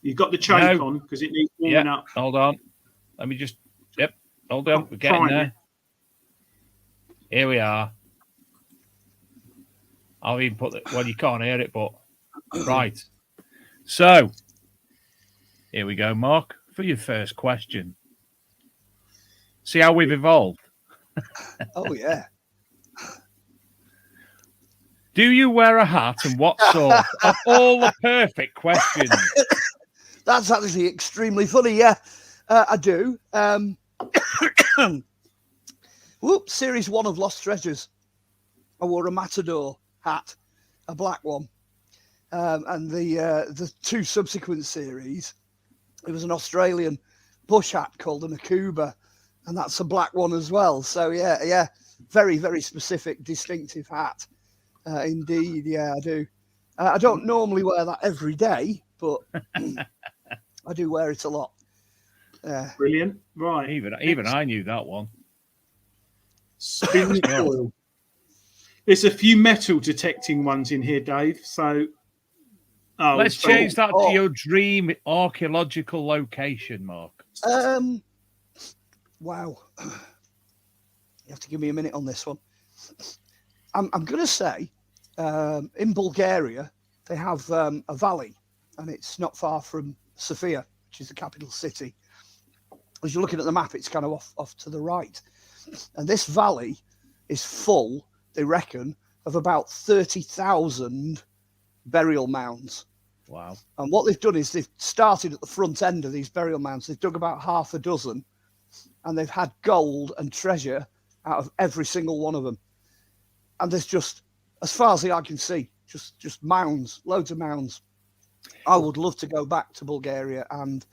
You've got the chain on because it needs warming up. Hold on. Let me just. Yep. Hold on. We're getting there. Here we are. I'll even put it. Well, you can't hear it, but right. So here we go, Mark, for your first question. See how we've evolved. Oh yeah. Do you wear a hat and what sort? Of all the perfect questions. That's actually extremely funny. Yeah, I do. Series 1 of Lost Treasures. I wore a matador hat, a black one, and the 2 subsequent series, it was an Australian bush hat called an Akuba, and that's a black one as well. So yeah, very, very specific, distinctive hat. Indeed, yeah, I do. I don't normally wear that every day, but I do wear it a lot. Brilliant. Right. Even I knew that one. Spin the coil. There's a few metal detecting ones in here, Dave. So let's change that to your dream archaeological location, Mark. Wow. You have to give me a minute on this one. I'm going to say in Bulgaria, they have a valley, and it's not far from Sofia, which is the capital city. As you're looking at the map, it's kind of off to the right. And this valley is full, they reckon, of about 30,000 burial mounds. Wow. And what they've done is they've started at the front end of these burial mounds. They've dug about half a dozen, and they've had gold and treasure out of every single one of them. And there's just, as far as the eye can see, just mounds, loads of mounds. I would love to go back to Bulgaria and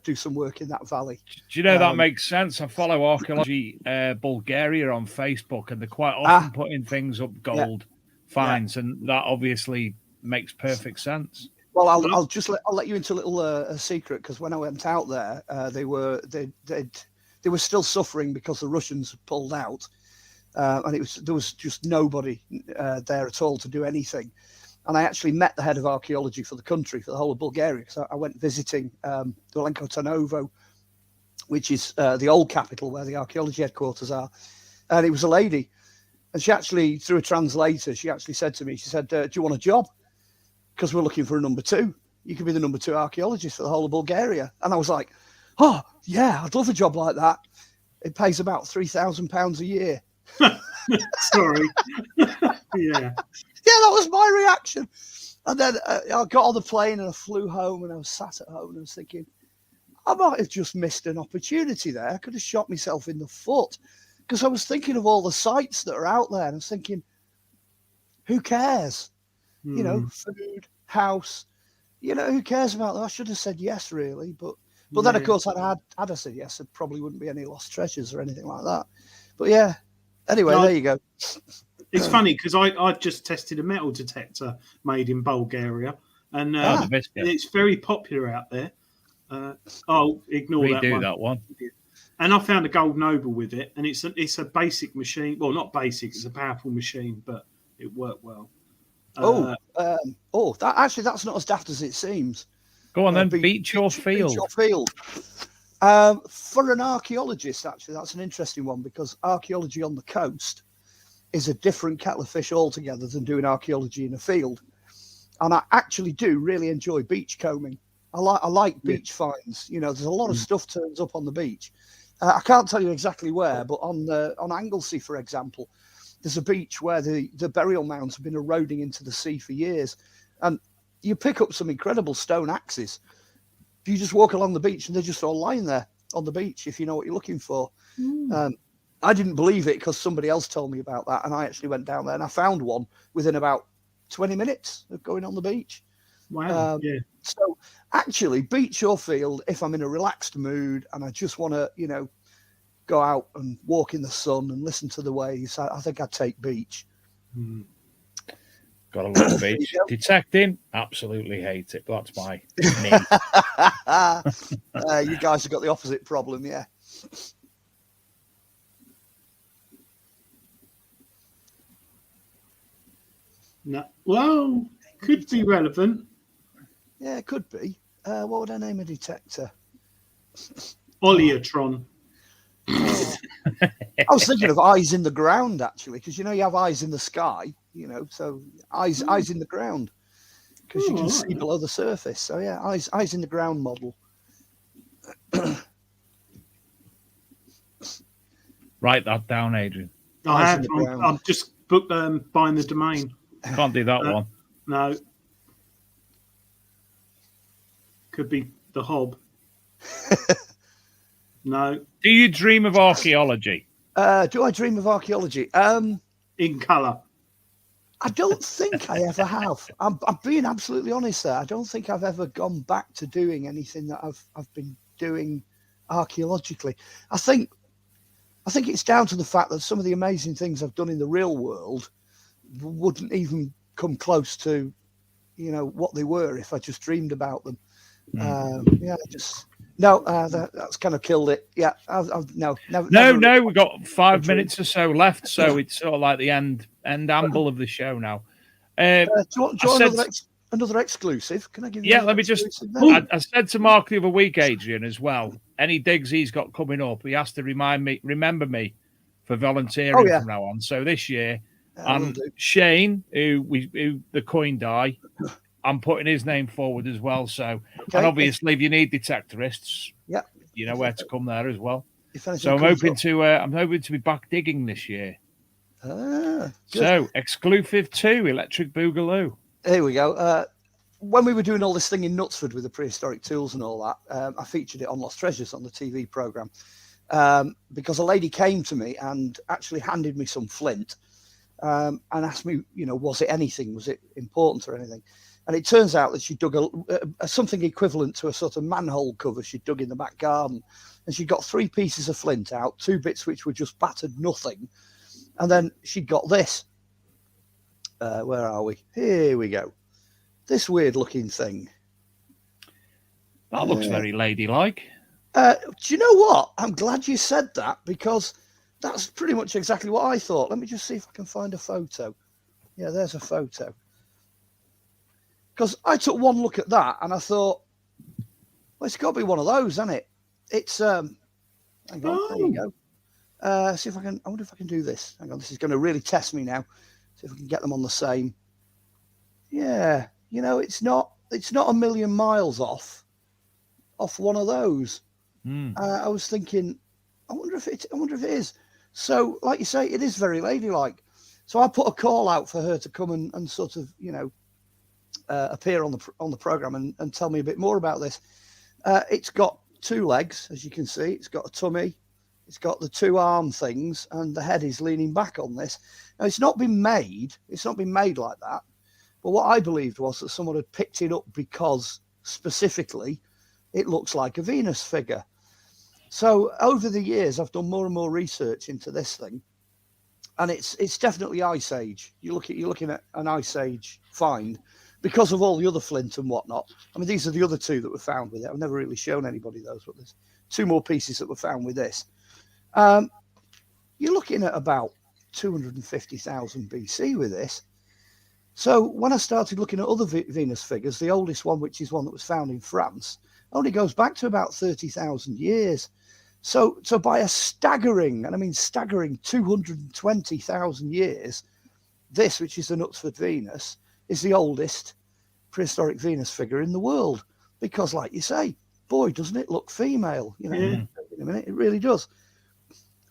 do some work in that valley. Do you know that makes sense? I follow Archaeology Bulgaria on Facebook, and they're quite often putting things up gold finds, and that obviously makes perfect sense. Well, I'll let you into a little secret, because when I went out there, they were still suffering because the Russians had pulled out. And there was just nobody there at all to do anything. And I actually met the head of archaeology for the country, for the whole of Bulgaria. So I went visiting Dolenko Tarnovo, which is the old capital where the archaeology headquarters are. And it was a lady. And she actually, through a translator, she actually said to me, she said, do you want a job? Because we're looking for a number 2. You could be the number 2 archaeologist for the whole of Bulgaria. And I was like, oh, yeah, I'd love a job like that. It pays about £3,000 a year. Sorry. Yeah, that was my reaction. And then I got on the plane and I flew home, and I was sat at home and I was thinking, I might have just missed an opportunity there. I could have shot myself in the foot, because I was thinking of all the sites that are out there, and I was thinking, who cares? You know, food, house, who cares about that? I should have said yes, really. But then, of course, had I said yes, there probably wouldn't be any lost treasures or anything like that. But yeah. Anyway, there you go. It's funny because I just tested a metal detector made in Bulgaria, and it's very popular out there. I'll ignore that one. And I found a gold noble with it, and it's a basic machine. Well, not basic; it's a powerful machine, but it worked well. That's not as daft as it seems. Go on then, beat your field. For an archaeologist, actually, that's an interesting one, because archaeology on the coast is a different kettle of fish altogether than doing archaeology in a field. And I actually do really enjoy beach combing. I like beach finds. There's a lot of stuff turns up on the beach. I can't tell you exactly where, but on Anglesey, for example, there's a beach where the burial mounds have been eroding into the sea for years. And you pick up some incredible stone axes. You just walk along the beach and they're just all lying there on the beach if you know what you're looking for. I didn't believe it because somebody else told me about that, and I actually went down there and I found one within about 20 minutes of going on the beach. Wow. Yeah. So actually, beach or field, if I'm in a relaxed mood and I just want to, go out and walk in the sun and listen to the waves, I think I'd take beach. Got to love the beach. Detecting, absolutely hate it. But that's my name. You guys have got the opposite problem, yeah. No. Well, could be relevant. Yeah, it could be. What would I name a detector? Oleotron. I was thinking of eyes in the ground, actually, because you have eyes in the sky, so eyes in the ground, because you can see below the surface. So yeah, eyes in the ground model. Write that down, Adrian. I have. I've just booked buying the domain. Can't do that one. No. Could be the Hob. No. Do you dream of archaeology? Do I dream of archaeology? In colour. I don't think I ever have. I'm being absolutely honest there. I don't think I've ever gone back to doing anything that I've been doing archaeologically. I think it's down to the fact that some of the amazing things I've done in the real world wouldn't even come close to, what they were if I just dreamed about them. That's kind of killed it. Yeah, No, we've got 5 minutes or so left, so it's sort of like the end amble of the show now. Do you want another exclusive? Can I give you? Yeah, let me just. I said to Mark the other week, Adrian, as well. Any digs he's got coming up, he has to remember me for volunteering from now on. So this year, and Shane, who the coin die. I'm putting his name forward as well. So, and obviously, if you need detectorists, you know where to come there as well. So I'm hoping to be back digging this year. So exclusive 2, Electric Boogaloo. Here we go. When we were doing all this thing in Knutsford with the prehistoric tools and all that, I featured it on Lost Treasures on the TV program because a lady came to me and actually handed me some flint and asked me, was it anything? Was it important or anything? And it turns out that she dug something equivalent to a sort of manhole cover she dug in the back garden. And she got 3 pieces of flint out, 2 bits which were just battered nothing. And then she got this. Where are we? Here we go. This weird looking thing. That looks very ladylike. Do you know what? I'm glad you said that because that's pretty much exactly what I thought. Let me just see if I can find a photo. Yeah, there's a photo. Because I took one look at that and I thought, well, it's got to be one of those, hasn't it? It's hang on, there you go. See if I can. I wonder if I can do this. Hang on, this is going to really test me now. See if I can get them on the same. Yeah, it's not a million miles off one of those. I was thinking, I wonder if it is. So, like you say, it is very ladylike. So I put a call out for her to come and sort of, appear on the program and tell me a bit more about this. It's got 2 legs, as you can see. It's got a tummy. It's got the 2 arm things, and the head is leaning back on this. Now, it's not been made. It's not been made like that. But what I believed was that someone had picked it up because specifically it looks like a Venus figure. So over the years, I've done more and more research into this thing, and it's definitely Ice Age. You're looking at an Ice Age find. Because of all the other flint and whatnot. I mean, these are the other 2 that were found with it. I've never really shown anybody those, but there's 2 more pieces that were found with this. You're looking at about 250,000 BC with this. So when I started looking at other Venus figures, the oldest one, which is one that was found in France, only goes back to about 30,000 years. So by a staggering 220,000 years, this, which is the Knutsford Venus, is the oldest prehistoric Venus figure in the world because, like you say, boy, doesn't it look female? In a minute, it really does.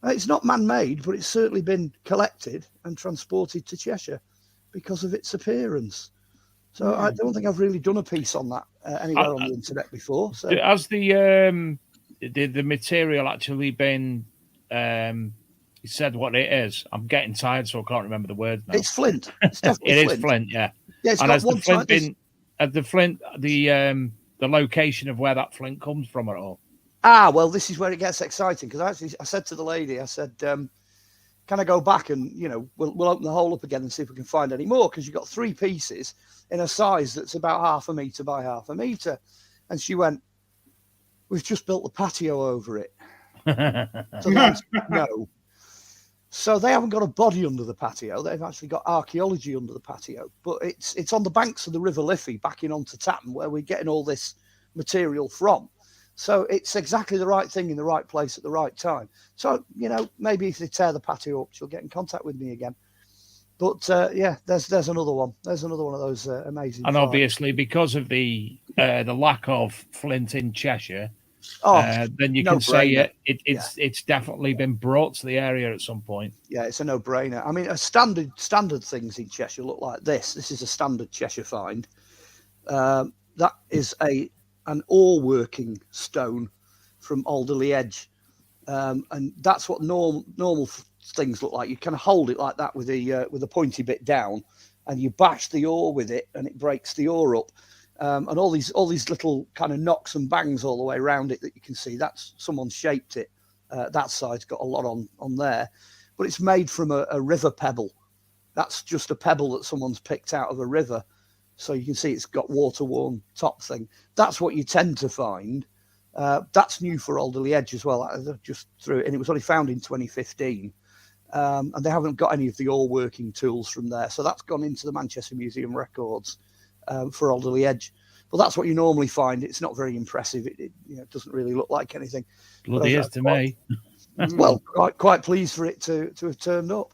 It's not man-made, but it's certainly been collected and transported to Cheshire because of its appearance. So I don't think I've really done a piece on that anywhere on the internet before. So has the material actually been said what it is? I'm getting tired, so I can't remember the word now. it's flint. It's definitely It flint. is flint, yeah. Yeah, it's And got has the one flint side. been the location of where that flint comes from at all? Well, this is where it gets exciting because I said to the lady, I said, can I go back and we'll open the hole up again and see if we can find any more, because you've got 3 pieces in a size that's about 0.5 meter by 0.5 meter, and she went, "We've just built the patio over it." So the answer is no. So they haven't got a body under the patio. They've actually got archaeology under the patio, but it's on the banks of the River Liffey, backing onto Tatton, where we're getting all this material from. So it's exactly the right thing in the right place at the right time. So, maybe if they tear the patio up, she'll get in contact with me again. But there's another one. There's another one of those amazing. And finds. obviously, because of the lack of flint in Cheshire, then you can say it's definitely been brought to the area at some point. Yeah, it's a no-brainer. I mean, standard things in Cheshire look like this. This is a standard Cheshire find. That is an ore-working stone from Alderley Edge, and that's what normal things look like. You kind of hold it like that with a pointy bit down, and you bash the ore with it, and it breaks the ore up. And all these little kind of knocks and bangs all the way around it that you can see. That's someone shaped it. That side's got a lot on there, but it's made from a river pebble. That's just a pebble that someone's picked out of a river. So you can see it's got water-worn top thing. That's what you tend to find. That's new for Alderley Edge as well. I just threw it, and it was only found in 2015. And they haven't got any of the ore-working tools from there. So that's gone into the Manchester Museum records for Alderley Edge. But that's what you normally find. It's not very impressive. It doesn't really look like anything. Bloody is to me. Well, quite pleased for it to have turned up.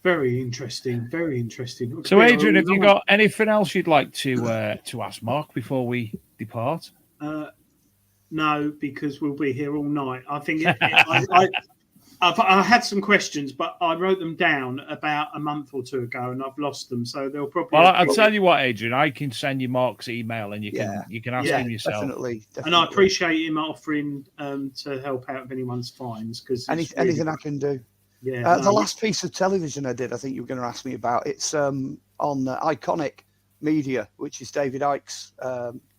Very interesting. Very interesting. So, Adrian, have you got anything else you'd like to ask Mark before we depart? No, because we'll be here all night. I think I had some questions, but I wrote them down about a month or two ago, and I've lost them. So they'll probably. Well, I'll tell you what, Adrian. I can send you Mark's email, and you can ask him yourself. Definitely. And I appreciate him offering to help out with anyone's finds, because anything I can do. Yeah. The last piece of television I did, I think you were going to ask me about. It's on Iconic Media, which is David Icke's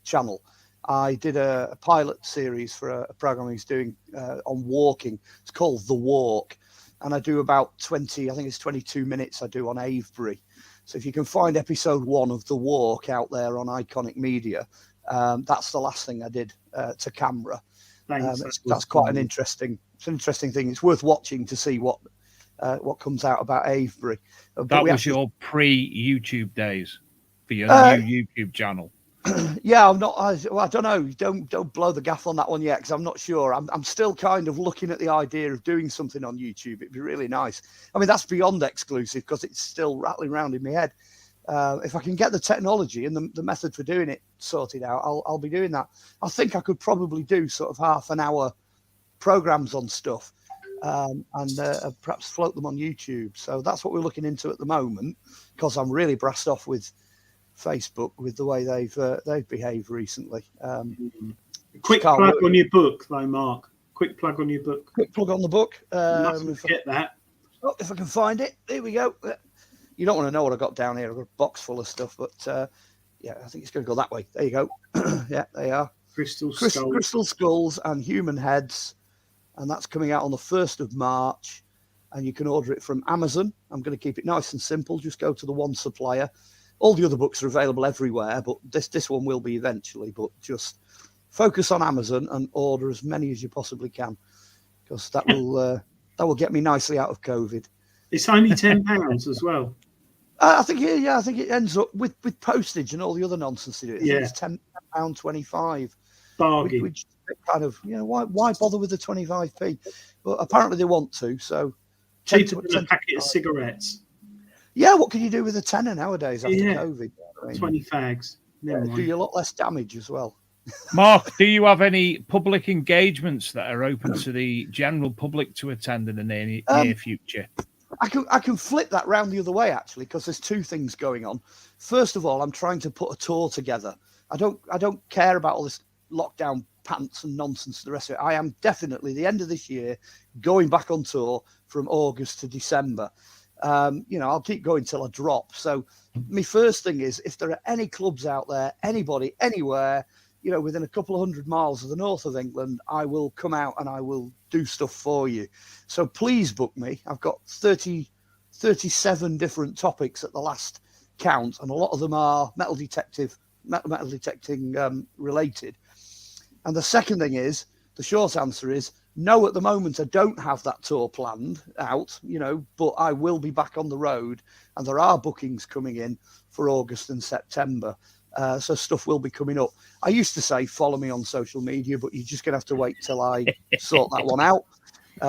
channel. I did a pilot series for a program he's doing on walking. It's called The Walk, and I do about 20. I think it's 22 minutes. I do on Avebury. So if you can find episode 1 of The Walk out there on Iconic Media, that's the last thing I did to camera. That's quite an interesting thing. It's worth watching to see what comes out about Avebury. That was your pre-YouTube days for your new YouTube channel. Yeah, I'm not. I don't know. Don't blow the gaff on that one yet, because I'm not sure. I'm still kind of looking at the idea of doing something on YouTube. It'd be really nice. I mean, that's beyond exclusive because it's still rattling around in my head. If I can get the technology and the method for doing it sorted out, I'll be doing that. I think I could probably do sort of half an hour programs on stuff and perhaps float them on YouTube. So that's what we're looking into at the moment, because I'm really brassed off with Facebook with the way they've behaved recently. Quick plug on your book, though, Mark. Quick plug on your book. Quick plug on the book. Forget that. Oh, if I can find it, here we go. You don't want to know what I got down here. I've got a box full of stuff, but I think it's going to go that way. There you go. Yeah, they are. Crystal skulls and human heads, and that's coming out on the 1st of March. And you can order it from Amazon. I'm going to keep it nice and simple. Just go to the one supplier. All the other books are available everywhere, but this one will be eventually. But just focus on Amazon and order as many as you possibly can, because that will get me nicely out of COVID. It's only £10 as well. I think it ends up with postage and all the other nonsense to do it. It's £10.25. Bargain. Which kind of, why bother with the 25p? But apparently they want to. So cheaper than a packet of cigarettes. Yeah, what can you do with a tenner nowadays after COVID? 20 fags. Do you a lot less damage as well. Mark, do you have any public engagements that are open to the general public to attend in the near future? I can flip that round the other way, actually, because there's two things going on. First of all, I'm trying to put a tour together. I don't care about all this lockdown pants and nonsense, the rest of it. I am definitely, the end of this year, going back on tour from August to December. I'll keep going till I drop. So my first thing is, if there are any clubs out there, anybody, anywhere, within a couple of 100 miles of the north of England, I will come out and I will do stuff for you. So please book me. I've got 37 different topics at the last count, and a lot of them are metal detecting related. And the second thing is, the short answer is, no, at the moment I don't have that tour planned out, but I will be back on the road, and there are bookings coming in for August and September. So stuff will be coming up. I used to say follow me on social media, but you're just going to have to wait till I sort that one out,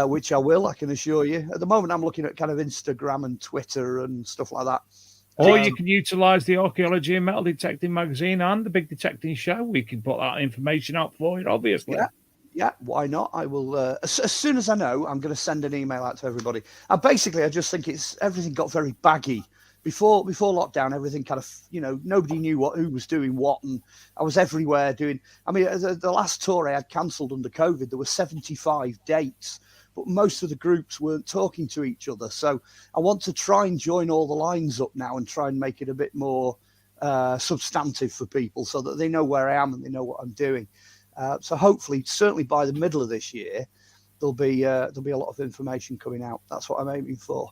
which I will, I can assure you. At the moment, I'm looking at kind of Instagram and Twitter and stuff like that. Or you can utilise the Archaeology and Metal Detecting magazine and the Big Detecting Show. We can put that information out for you, obviously. Yeah, why not? I will. As soon as I know, I'm going to send an email out to everybody. Basically, I just think everything got very baggy. Before lockdown, everything kind of, nobody knew who was doing what, and I was everywhere doing. I mean, the last tour I had cancelled under COVID, there were 75 dates, but most of the groups weren't talking to each other. So I want to try and join all the lines up now and try and make it a bit more substantive for people, so that they know where I am and they know what I'm doing. So hopefully, certainly by the middle of this year, there'll be a lot of information coming out. That's what I'm aiming for.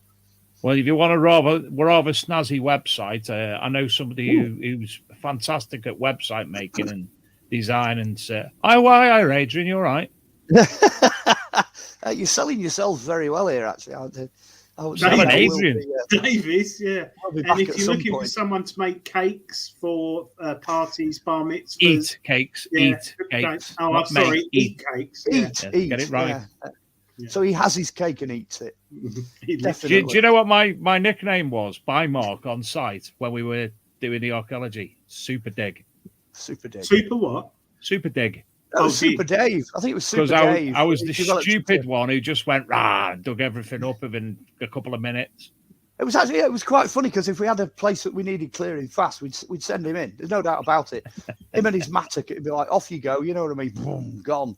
Well, if you want a rather snazzy website, I know somebody who's fantastic at website making and design. And hi, Adrian, you all right? You're selling yourselves very well here, actually. Adrian. Davis, yeah. And if you're looking for someone to make cakes for parties, bar mitzvahs, eat cakes. Oh, I'm sorry, eat cakes. Eat. Get it right. Yeah. So he has his cake and eats it. Do you know what my nickname was by Mark on site when we were doing the archaeology? Super Dig. Super Dig. Super what? Super Dig. Super Dave. I think it was Super Dave. I was the stupid one who just went and dug everything up within a couple of minutes. It was quite funny, because if we had a place that we needed clearing fast, we'd send him in. There's no doubt about it. Him and his mattock, it'd be like, off you go. You know what I mean? Boom, gone.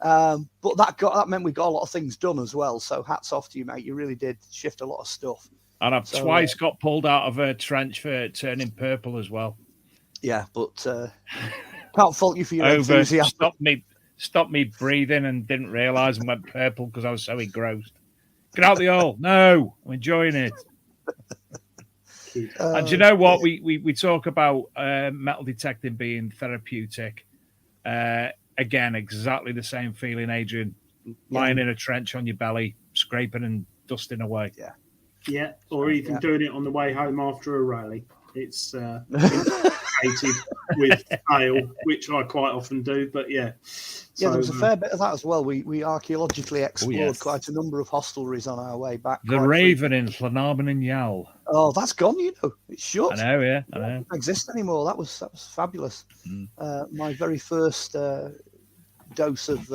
But that meant we got a lot of things done as well. So hats off to you, mate. You really did shift a lot of stuff. And I've twice got pulled out of a trench for turning purple as well. Yeah, but can't fault you for your enthusiasm. Stopped me breathing and didn't realise and went purple because I was so engrossed. Get out the hole. No, I'm enjoying it. And do you know what? We talk about metal detecting being therapeutic. Again, exactly the same feeling, Adrian. Lying in a trench on your belly, scraping and dusting away. Yeah, or even doing it on the way home after a rally. It's implicated with ale, which I quite often do. But yeah, there was a fair bit of that as well. We archaeologically explored quite a number of hostelries on our way back. The Raven in Llanarmon and Yal. Oh, that's gone. It's shut. I know. Yeah, I know. It doesn't exist anymore. That was fabulous. My very first dose of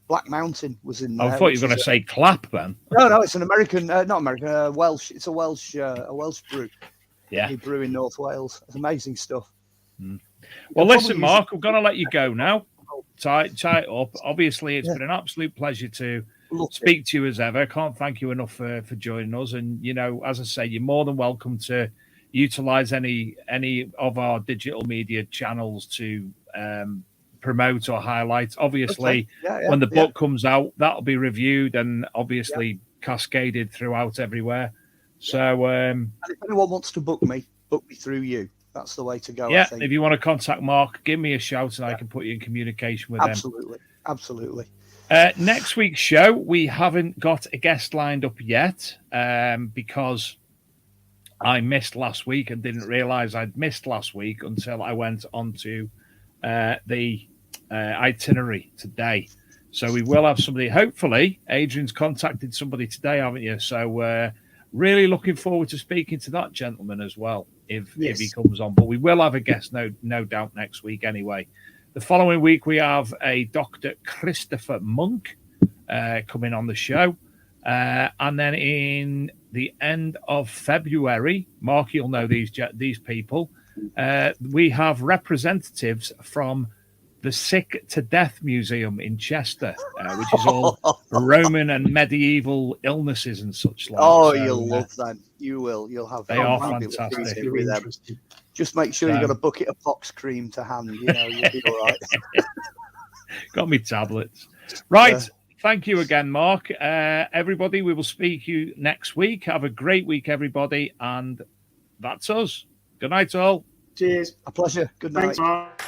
Black Mountain was in there. I thought you were going to say Clap then. No, it's an American, not American, Welsh. It's a Welsh brew. Yeah, they brew in North Wales. It's amazing stuff. Well, listen, Mark, I'm going to let you go now. Tie it up. Obviously, it's been an absolute pleasure to speak to you as ever. Can't thank you enough for joining us. And as I say, you're more than welcome to utilize any of our digital media channels to promote or highlight. Obviously, when the book comes out, that'll be reviewed and obviously cascaded throughout everywhere. So, and if anyone wants to book me through you. That's the way to go. Yeah, I think. If you want to contact Mark, give me a shout and I can put you in communication with him. Absolutely. Next week's show, we haven't got a guest lined up yet because I missed last week and didn't realise I'd missed last week until I went onto the itinerary today. So we will have somebody. Hopefully, Adrian's contacted somebody today, haven't you? So really looking forward to speaking to that gentleman as well if he comes on. But we will have a guest, no doubt, next week anyway. The following week, we have a Dr. Christopher Monk coming on the show. And then in the end of February, Mark, you'll know these people. We have representatives from the Sick to Death Museum in Chester, which is all Roman and medieval illnesses and such like. Oh, so, you'll love them. You will. You'll have. They are fantastic. With them. Just make sure you got a bucket of pox cream to hand. You know, you'll be all right. Got me tablets. Right. Thank you again, Mark. Everybody, we will speak to you next week. Have a great week, everybody. And that's us. Good night, all. Cheers. A pleasure. Good night. Thanks, Mark.